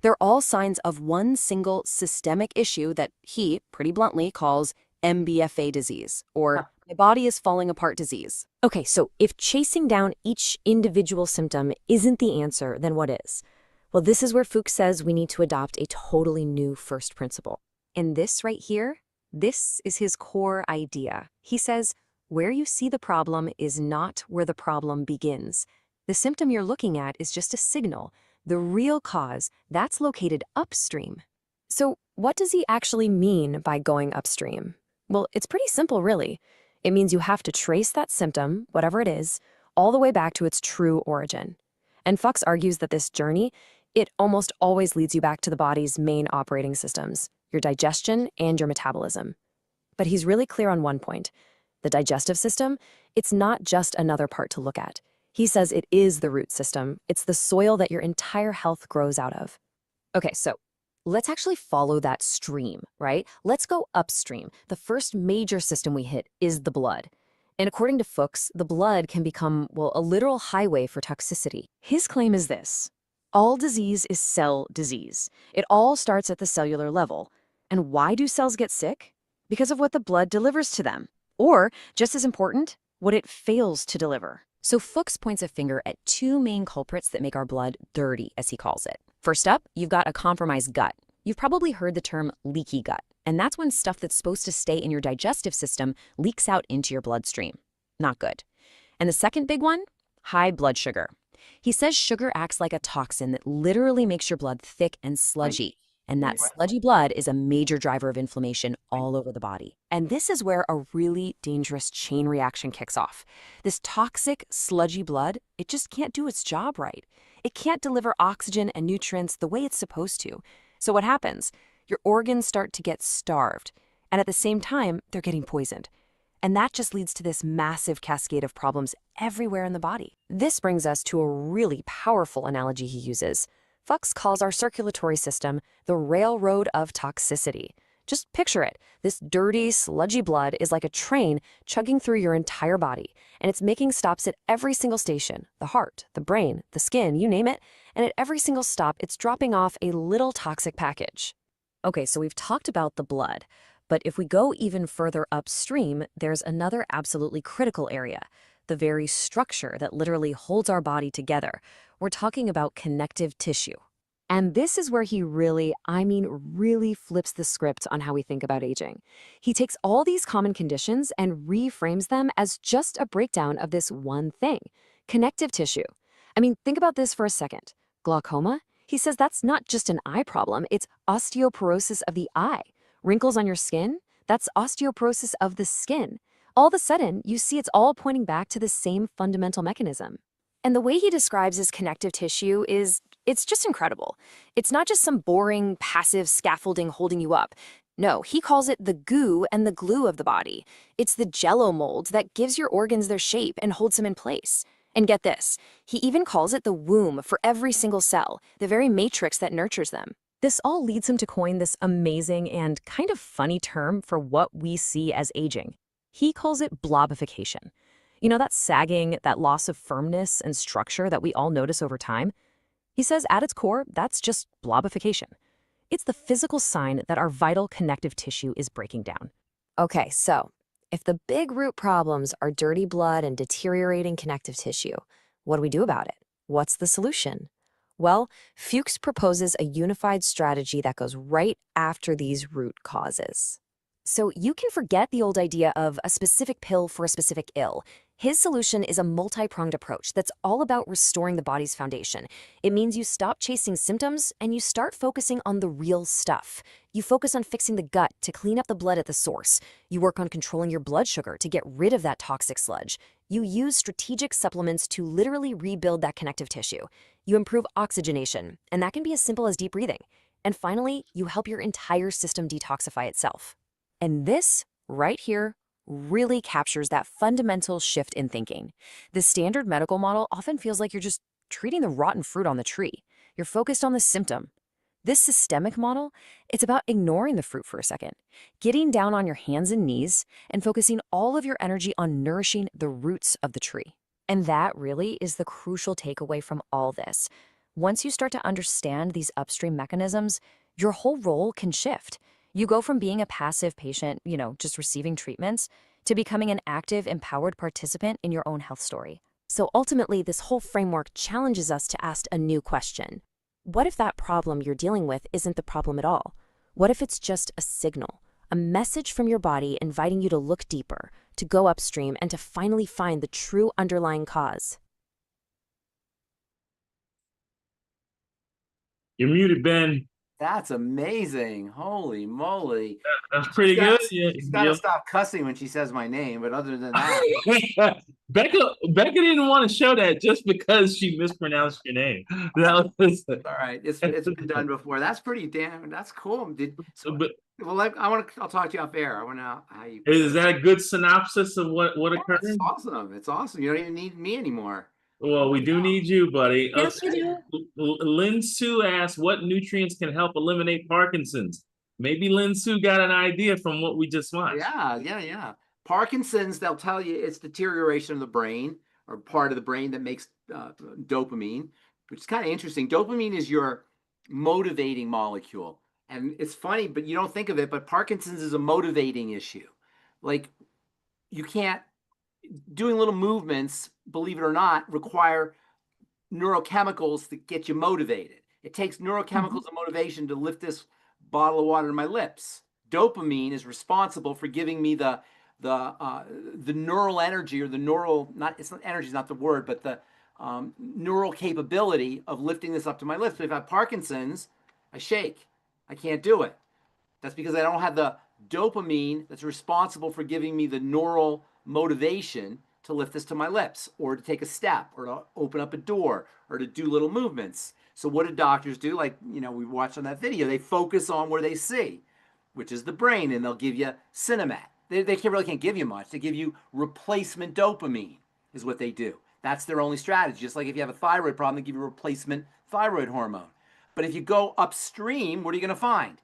They're all signs of one single systemic issue that he, pretty bluntly, calls MBFA disease, or my body is falling apart disease. Okay, so if chasing down each individual symptom isn't the answer, then what is? Well, this is where Fuchs says we need to adopt a totally new first principle. And this right here, this is his core idea. He says, where you see the problem is not where the problem begins. The symptom you're looking at is just a signal. The real cause, that's located upstream. So what does he actually mean by going upstream? Well, it's pretty simple, really. It means you have to trace that symptom, whatever it is, all the way back to its true origin. And Fuchs argues that this journey, it almost always leads you back to the body's main operating systems, your digestion and your metabolism. But he's really clear on one point. The digestive system, it's not just another part to look at. He says it is the root system. It's the soil that your entire health grows out of. Okay, so let's actually follow that stream, right? Let's go upstream. The first major system we hit is the blood. And according to Fuchs, the blood can become, well, a literal highway for toxicity. His claim is this: all disease is cell disease. It all starts at the cellular level. And why do cells get sick? Because of what the blood delivers to them. Or, just as important, what it fails to deliver. So Fuchs points a finger at two main culprits that make our blood dirty, as he calls it. First up, you've got a compromised gut. You've probably heard the term leaky gut, and that's when stuff that's supposed to stay in your digestive system leaks out into your bloodstream. Not good. And the second big one? High blood sugar. He says sugar acts like a toxin that literally makes your blood thick and sludgy. And that sludgy blood is a major driver of inflammation all over the body. And this is where a really dangerous chain reaction kicks off. This toxic, sludgy blood, it just can't do its job right. It can't deliver oxygen and nutrients the way it's supposed to. So what happens? Your organs start to get starved. And at the same time, they're getting poisoned. And that just leads to this massive cascade of problems everywhere in the body. This brings us to a really powerful analogy he uses. Fuchs calls our circulatory system the railroad of toxicity. Just picture it. This dirty, sludgy blood is like a train chugging through your entire body, and it's making stops at every single station, the heart, the brain, the skin, you name it, and at every single stop, it's dropping off a little toxic package. Okay, so we've talked about the blood, but if we go even further upstream, there's another absolutely critical area, the very structure that literally holds our body together. We're talking about connective tissue. And this is where he really flips the script on how we think about aging. He takes all these common conditions and reframes them as just a breakdown of this one thing, connective tissue. I mean, think about this for a second. Glaucoma? He says that's not just an eye problem, it's osteoporosis of the eye. Wrinkles on your skin? That's osteoporosis of the skin. All of a sudden, you see it's all pointing back to the same fundamental mechanism. And the way he describes his connective tissue it's just incredible. It's not just some boring, passive scaffolding holding you up. No, he calls it the goo and the glue of the body. It's the jello mold that gives your organs their shape and holds them in place. And get this, he even calls it the womb for every single cell, the very matrix that nurtures them. This all leads him to coin this amazing and kind of funny term for what we see as aging. He calls it blobification. You know, that sagging, that loss of firmness and structure that we all notice over time? He says at its core, that's just blobification. It's the physical sign that our vital connective tissue is breaking down. Okay, so if the big root problems are dirty blood and deteriorating connective tissue, what do we do about it? What's the solution? Well, Fuchs proposes a unified strategy that goes right after these root causes. So you can forget the old idea of a specific pill for a specific ill. His solution is a multi-pronged approach that's all about restoring the body's foundation. It means you stop chasing symptoms and you start focusing on the real stuff. You focus on fixing the gut to clean up the blood at the source. You work on controlling your blood sugar to get rid of that toxic sludge. You use strategic supplements to literally rebuild that connective tissue. You improve oxygenation, and that can be as simple as deep breathing. And finally, you help your entire system detoxify itself. And this, right here, really captures that fundamental shift in thinking. The standard medical model often feels like you're just treating the rotten fruit on the tree. You're focused on the symptom. This systemic model, it's about ignoring the fruit for a second, getting down on your hands and knees, and focusing all of your energy on nourishing the roots of the tree. And that really is the crucial takeaway from all this. Once you start to understand these upstream mechanisms, your whole role can shift. You go from being a passive patient, just receiving treatments, to becoming an active, empowered participant in your own health story. So ultimately, this whole framework challenges us to ask a new question. What if that problem you're dealing with isn't the problem at all? What if it's just a signal, a message from your body inviting you to look deeper, to go upstream, and to finally find the true underlying cause? You're muted, Ben. That's amazing. Holy moly. That's pretty good. Yeah, She's got to stop cussing when she says my name, but other than that. Becca didn't want to show that just because she mispronounced your name. That was all right. It's been done before. That's pretty that's cool. I'll talk to you off air. I want to know how you. Is that a good synopsis of what occurred? It's awesome. It's awesome. You don't even need me anymore. Well, we do need you, buddy. Yes, we do. Lynn Sue asked what nutrients can help eliminate Parkinson's. Maybe Lynn Sue got an idea from what we just watched. Yeah. Parkinson's, they'll tell you it's deterioration of the brain or part of the brain that makes dopamine, which is kind of interesting. Dopamine is your motivating molecule. And it's funny, but you don't think of it, but Parkinson's is a motivating issue. Like doing little movements, believe it or not, require neurochemicals that get you motivated. It takes neurochemicals and motivation to lift this bottle of water to my lips. Dopamine is responsible for giving me the neural energy, or the neural, energy is not the word, but the neural capability of lifting this up to my lips. But if I have Parkinson's, I shake. I can't do it. That's because I don't have the dopamine that's responsible for giving me the neural motivation to lift this to my lips, or to take a step, or to open up a door, or to do little movements. So what do doctors do? Like, we watched on that video, they focus on where they see, which is the brain, and they'll give you Cinemat. They really can't give you much. They give you replacement dopamine is what they do. That's their only strategy. Just like if you have a thyroid problem, they give you replacement thyroid hormone. But if you go upstream, what are you going to find?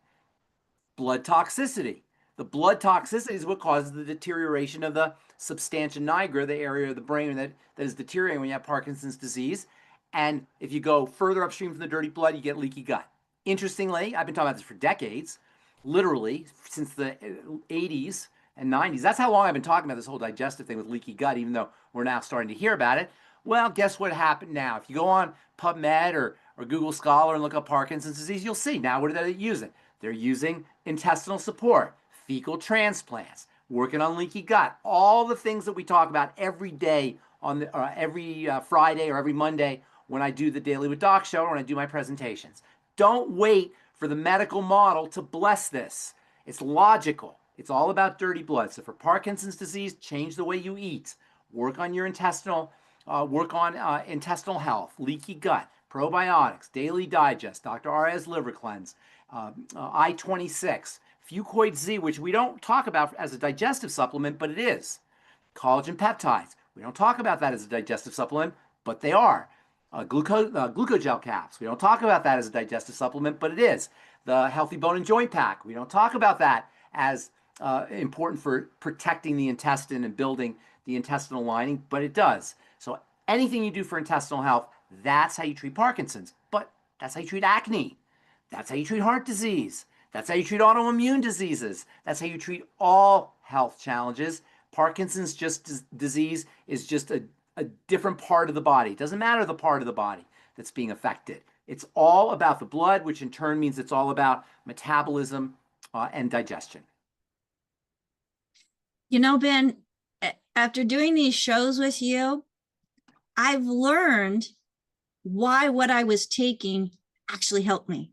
Blood toxicity. The blood toxicity is what causes the deterioration of the substantia nigra, the area of the brain that is deteriorating when you have Parkinson's disease. And if you go further upstream from the dirty blood, you get leaky gut. Interestingly, I've been talking about this for decades, literally since the 80s and 90s. That's how long I've been talking about this whole digestive thing with leaky gut, even though we're now starting to hear about it. Well, guess what happened now? If you go on PubMed or Google Scholar and look up Parkinson's disease, you'll see now what are they using? They're using intestinal support, fecal transplants, working on leaky gut, all the things that we talk about every day on every Friday or every Monday when I do the Daily with Doc show or when I do my presentations. Don't wait for the medical model to bless this. It's logical. It's all about dirty blood. So for Parkinson's disease, change the way you eat. Work on your intestinal health, leaky gut, probiotics, daily digest, Dr. Aria's liver cleanse, I-26, FucoidZ, which we don't talk about as a digestive supplement, but it is. Collagen peptides. We don't talk about that as a digestive supplement, but they are. Gluco-Gel caps. We don't talk about that as a digestive supplement, but it is. The Healthy Bone and Joint Pack. We don't talk about that as important for protecting the intestine and building the intestinal lining, but it does. So anything you do for intestinal health, that's how you treat Parkinson's. But That's how you treat acne. That's how you treat heart disease. That's how you treat autoimmune diseases. That's how you treat all health challenges. Parkinson's disease is just a different part of the body. It doesn't matter the part of the body that's being affected. It's all about the blood, which in turn means it's all about metabolism and digestion. You know, Ben, after doing these shows with you, I've learned why what I was taking actually helped me.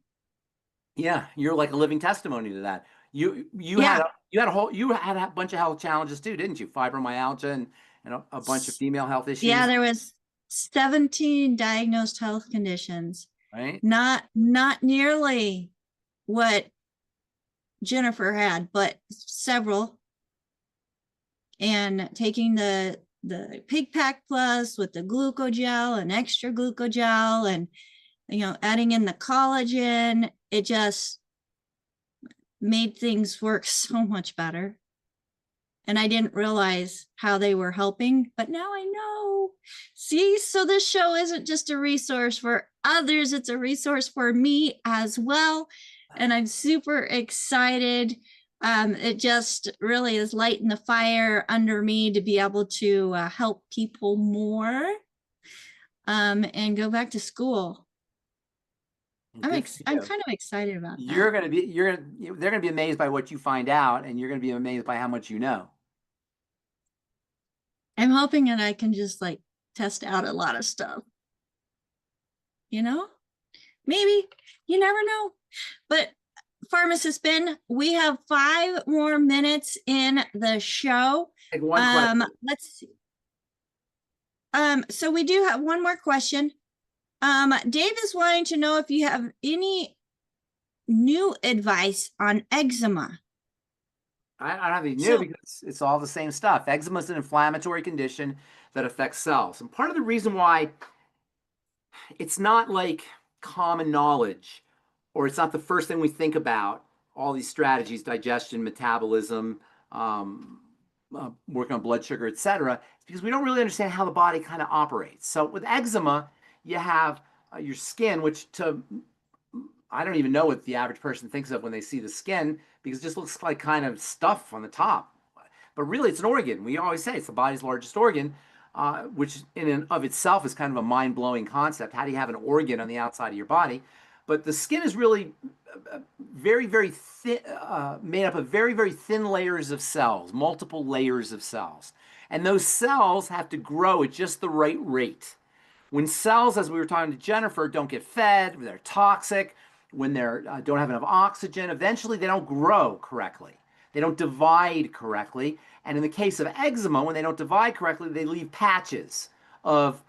Yeah, you're like a living testimony to that. You had a bunch of health challenges too, didn't you? Fibromyalgia and a bunch of female health issues. Yeah, there was 17 diagnosed health conditions. Right. Not nearly what Jennifer had, but several. And taking the PigPak Plus with the Gluco-Gel and extra Gluco-Gel and, you know, adding in the collagen, it just made things work so much better. And I didn't realize how they were helping, but now I know. See, so this show isn't just a resource for others, it's a resource for me as well. And I'm super excited. It just really is lighting the fire under me to be able to help people more and go back to school. I'm kind of excited about that. They're gonna be amazed by what you find out, and you're gonna be amazed by how much you know. I'm hoping that I can just like test out a lot of stuff. You know, maybe, you never know. But Pharmacist Ben, we have 5 more minutes in the show. Take one question. Let's see. So we do have one more question. Dave is wanting to know if you have any new advice on eczema. I don't have any new because it's all the same stuff. Eczema is an inflammatory condition that affects cells. And part of the reason why it's not like common knowledge, or it's not the first thing we think about, all these strategies, digestion, metabolism, working on blood sugar, etc., it's because we don't really understand how the body kind of operates. So with eczema, you have your skin, which I don't even know what the average person thinks of when they see the skin, because it just looks like kind of stuff on the top. But really, it's an organ. We always say it's the body's largest organ, which in and of itself is kind of a mind-blowing concept. How do you have an organ on the outside of your body? But the skin is really very, very thin, made up of very, very thin layers of cells, multiple layers of cells. And those cells have to grow at just the right rate. When cells, as we were talking to Jennifer, don't get fed, when they're toxic, when they don't have enough oxygen, eventually they don't grow correctly. They don't divide correctly. And in the case of eczema, when they don't divide correctly, they leave patches of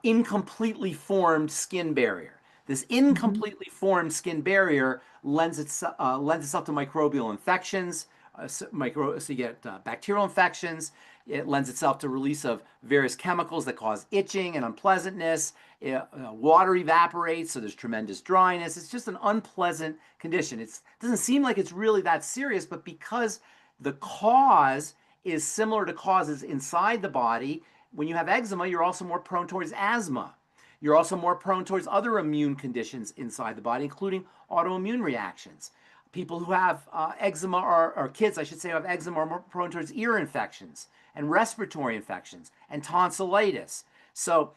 incompletely formed skin barrier. This incompletely formed skin barrier lends itself to microbial infections. So you get bacterial infections. It lends itself to release of various chemicals that cause itching and unpleasantness. Water evaporates, so there's tremendous dryness. It's just an unpleasant condition. It doesn't seem like it's really that serious, but because the cause is similar to causes inside the body, when you have eczema, you're also more prone towards asthma. You're also more prone towards other immune conditions inside the body, including autoimmune reactions. People who have eczema, or kids, I should say, who have eczema are more prone towards ear infections and respiratory infections and tonsillitis. So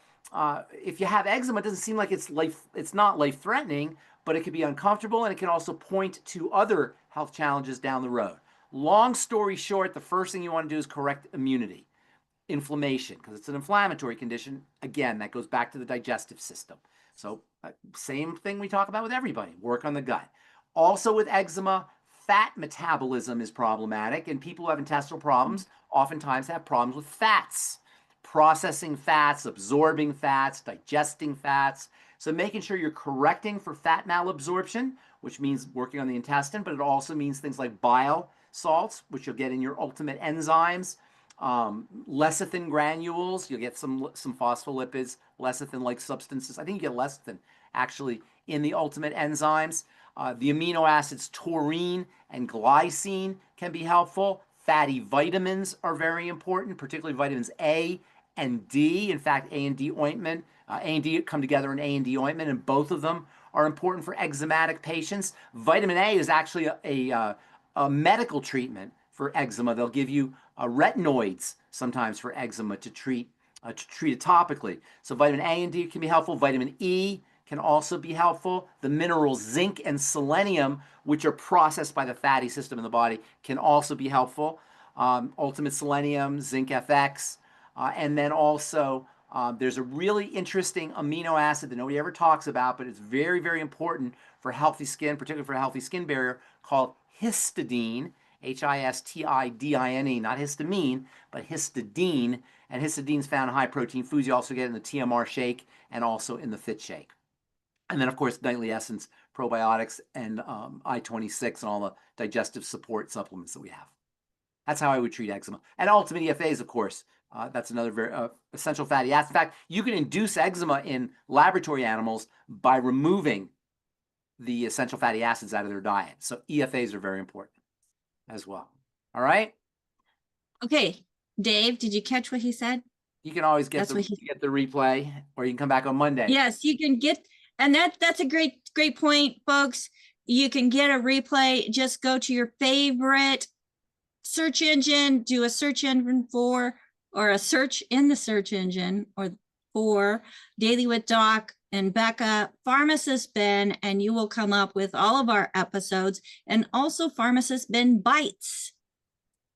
if you have eczema, it doesn't seem like it's not life-threatening, but it can be uncomfortable, and it can also point to other health challenges down the road. Long story short, the first thing you want to do is correct immunity, inflammation, because it's an inflammatory condition. Again, that goes back to the digestive system. So same thing we talk about with everybody, work on the gut. Also with eczema, fat metabolism is problematic, and people who have intestinal problems oftentimes have problems with fats, processing fats, absorbing fats, digesting fats. So making sure you're correcting for fat malabsorption, which means working on the intestine, but it also means things like bile salts, which you'll get in your ultimate enzymes, lecithin granules, you'll get some phospholipids, lecithin-like substances. I think you get lecithin actually in the ultimate enzymes. The amino acids taurine and glycine can be helpful. Fatty vitamins are very important, particularly vitamins A and D. In fact, A and D ointment, A and D come together in A and D ointment, and both of them are important for eczematic patients. Vitamin A is actually a medical treatment for eczema. They'll give you retinoids sometimes for eczema to treat it topically. So vitamin A and D can be helpful. Vitamin E can also be helpful. The minerals zinc and selenium, which are processed by the fatty system in the body, can also be helpful. Ultimate Selenium, Zinc FX, and then also there's a really interesting amino acid that nobody ever talks about, but it's very, very important for healthy skin, particularly for a healthy skin barrier, called histidine, Histidine, not histamine, but histidine. And histidine is found in high protein foods. You also get it in the TMR shake and also in the Fit Shake. And then, of course, Nightly Essence, probiotics, and I-26 and all the digestive support supplements that we have. That's how I would treat eczema. And Ultimate EFAs, of course, that's another very essential fatty acid. In fact, you can induce eczema in laboratory animals by removing the essential fatty acids out of their diet. So EFAs are very important as well. All right? Okay, Dave, did you catch what he said? You can always get the replay, or you can come back on Monday. Yes, you can get, and that's a great point, folks. You can get a replay. Just go to your favorite search engine, do a search engine for, or a search in the search engine, or for Daily with Doc and Becca, Pharmacist Ben, and you will come up with all of our episodes, and also Pharmacist Ben Bites.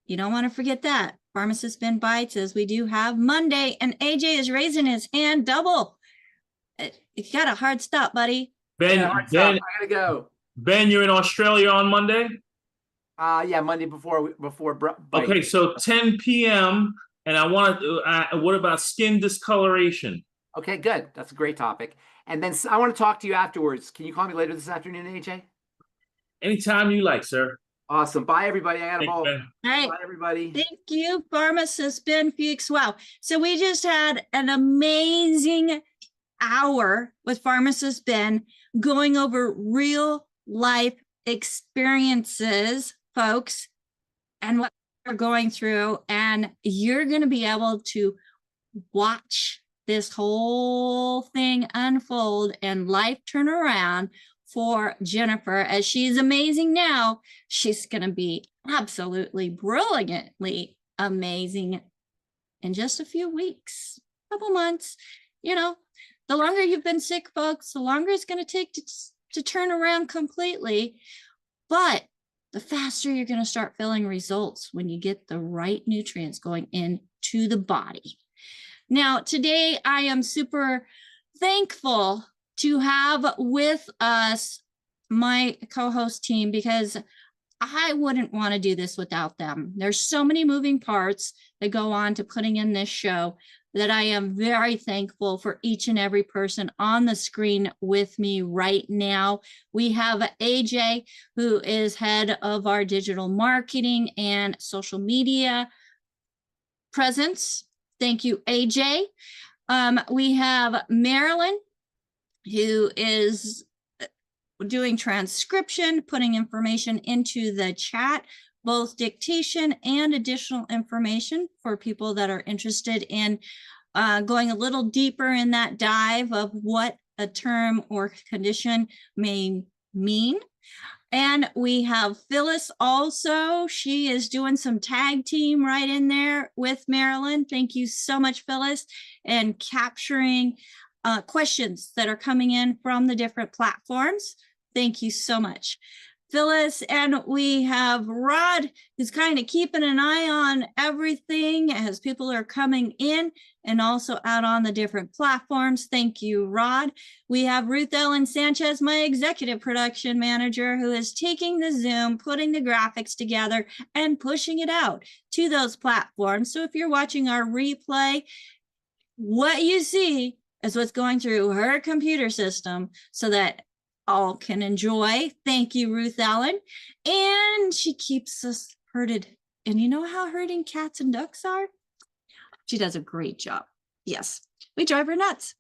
You don't want to forget that. Pharmacist Ben Bites, as we do have Monday, and AJ is raising his hand double. You got a hard stop, buddy. Ben, I gotta go. Ben, you're in Australia on Monday? Yeah, Monday before Bite. Okay, so 10 p.m. And I want to, what about skin discoloration? Okay, good. That's a great topic. And then I want to talk to you afterwards. Can you call me later this afternoon, AJ? Anytime you like, sir. Awesome. Bye, everybody. I got a ball. All right. Bye, everybody. Thank you, Pharmacist Ben Fuchs. Wow. So we just had an amazing hour with Pharmacist Ben going over real life experiences, folks, and what we're going through. And you're going to be able to watch this whole thing unfold and life turn around for Jennifer. As she's amazing now, she's going to be absolutely brilliantly amazing in just a few weeks, couple months. You know, the longer you've been sick, folks, the longer it's going to take to turn around completely. But the faster you're going to start feeling results when you get the right nutrients going into the body. Now, today I am super thankful to have with us my co-host team, because I wouldn't want to do this without them. There's so many moving parts that go on to putting in this show that I am very thankful for each and every person on the screen with me right now. We have AJ, who is head of our digital marketing and social media presence. Thank you, AJ. We have Marilyn, who is doing transcription, putting information into the chat, both dictation and additional information for people that are interested in going a little deeper in that dive of what a term or condition may mean. And we have Phyllis also. She is doing some tag team right in there with Marilyn. Thank you so much, Phyllis, and capturing questions that are coming in from the different platforms. Thank you so much, Phyllis. And we have Rod, who's kind of keeping an eye on everything as people are coming in and also out on the different platforms. Thank you, Rod. We have Ruth Ellen Sanchez, my executive production manager, who is taking the Zoom, putting the graphics together and pushing it out to those platforms. So if you're watching our replay, what you see is what's going through her computer system so that all can enjoy. Thank you, Ruth Ellen. And she keeps us herded. And you know how herding cats and ducks are? She does a great job. Yes, we drive her nuts.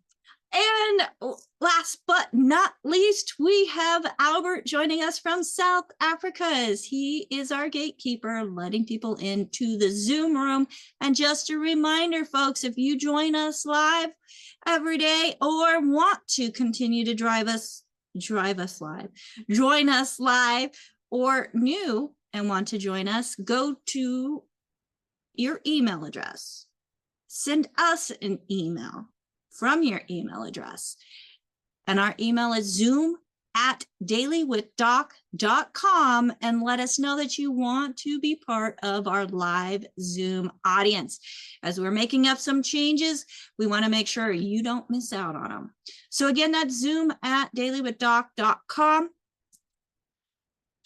And last but not least, we have Albert joining us from South Africa, as he is our gatekeeper, letting people into the Zoom room. And just a reminder, folks, if you join us live every day or want to continue to drive us drive us live, join us live, or new and want to join us, go to your email address. Send us an email from your email address. And our email is zoom@dailywithdoc.com, and let us know that you want to be part of our live Zoom audience. As we're making up some changes, we want to make sure you don't miss out on them. So again, that's zoom@dailywithdoc.com.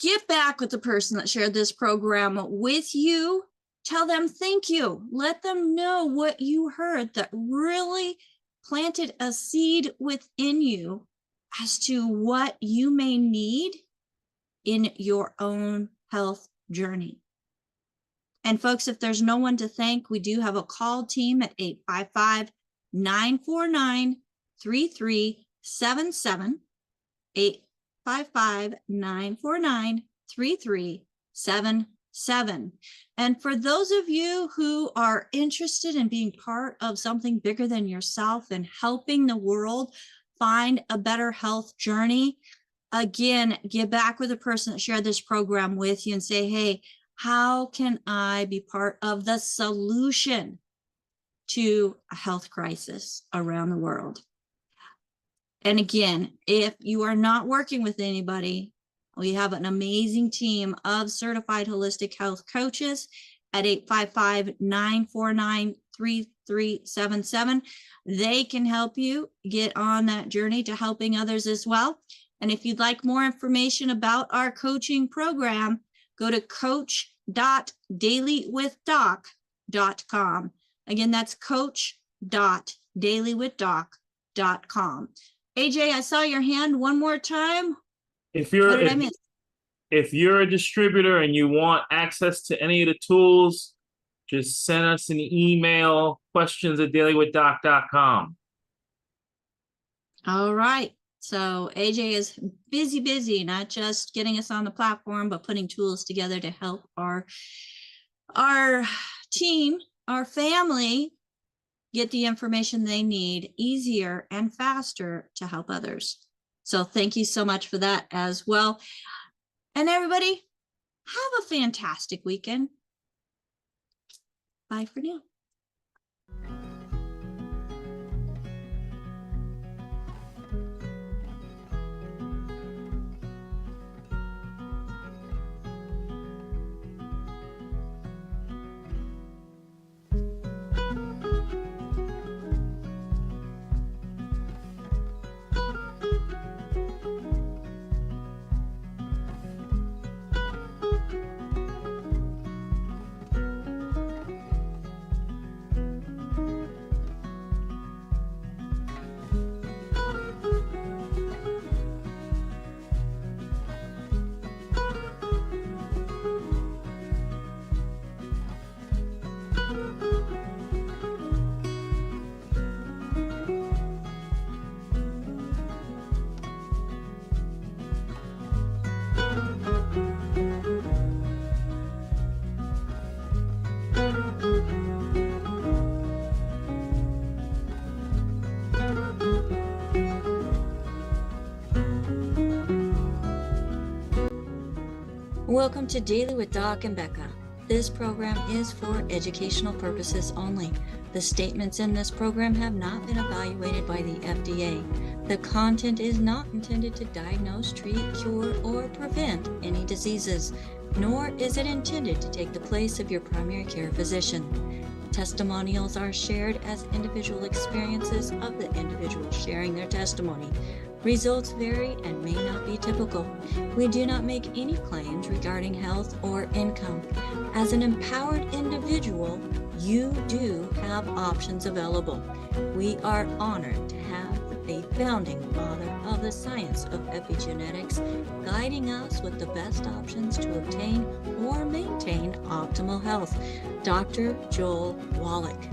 Give back with the person that shared this program with you. Tell them thank you. Let them know what you heard that really planted a seed within you as to what you may need in your own health journey. And folks, if there's no one to thank, we do have a call team at 855-949-3377, 855-949-3377. And for those of you who are interested in being part of something bigger than yourself and helping the world find a better health journey, again, get back with the person that shared this program with you and say, hey, how can I be part of the solution to a health crisis around the world? And again, if you are not working with anybody, we have an amazing team of certified holistic health coaches at 855-949-3377. They can help you get on that journey to helping others as well. And if you'd like more information about our coaching program, go to coach.dailywithdoc.com. Again, that's coach.dailywithdoc.com. AJ, I saw your hand one more time. If What did I miss? If you're a distributor and you want access to any of the tools, just send us an email, questions@dailywithdoc.com. All right. So AJ is busy, not just getting us on the platform, but putting tools together to help our team, our family, get the information they need easier and faster to help others. So thank you so much for that as well. And everybody, have a fantastic weekend. Bye for now. Welcome to Daily with Doc and Becca. This program is for educational purposes only. The statements in this program have not been evaluated by the FDA. The content is not intended to diagnose, treat, cure, or prevent any diseases, nor is it intended to take the place of your primary care physician. Testimonials are shared as individual experiences of the individual sharing their testimony. Results vary and may not be typical. We do not make any claims regarding health or income. As an empowered individual, you do have options available. We are honored to have a founding father of the science of epigenetics guiding us with the best options to obtain or maintain optimal health, Dr. Joel Wallach.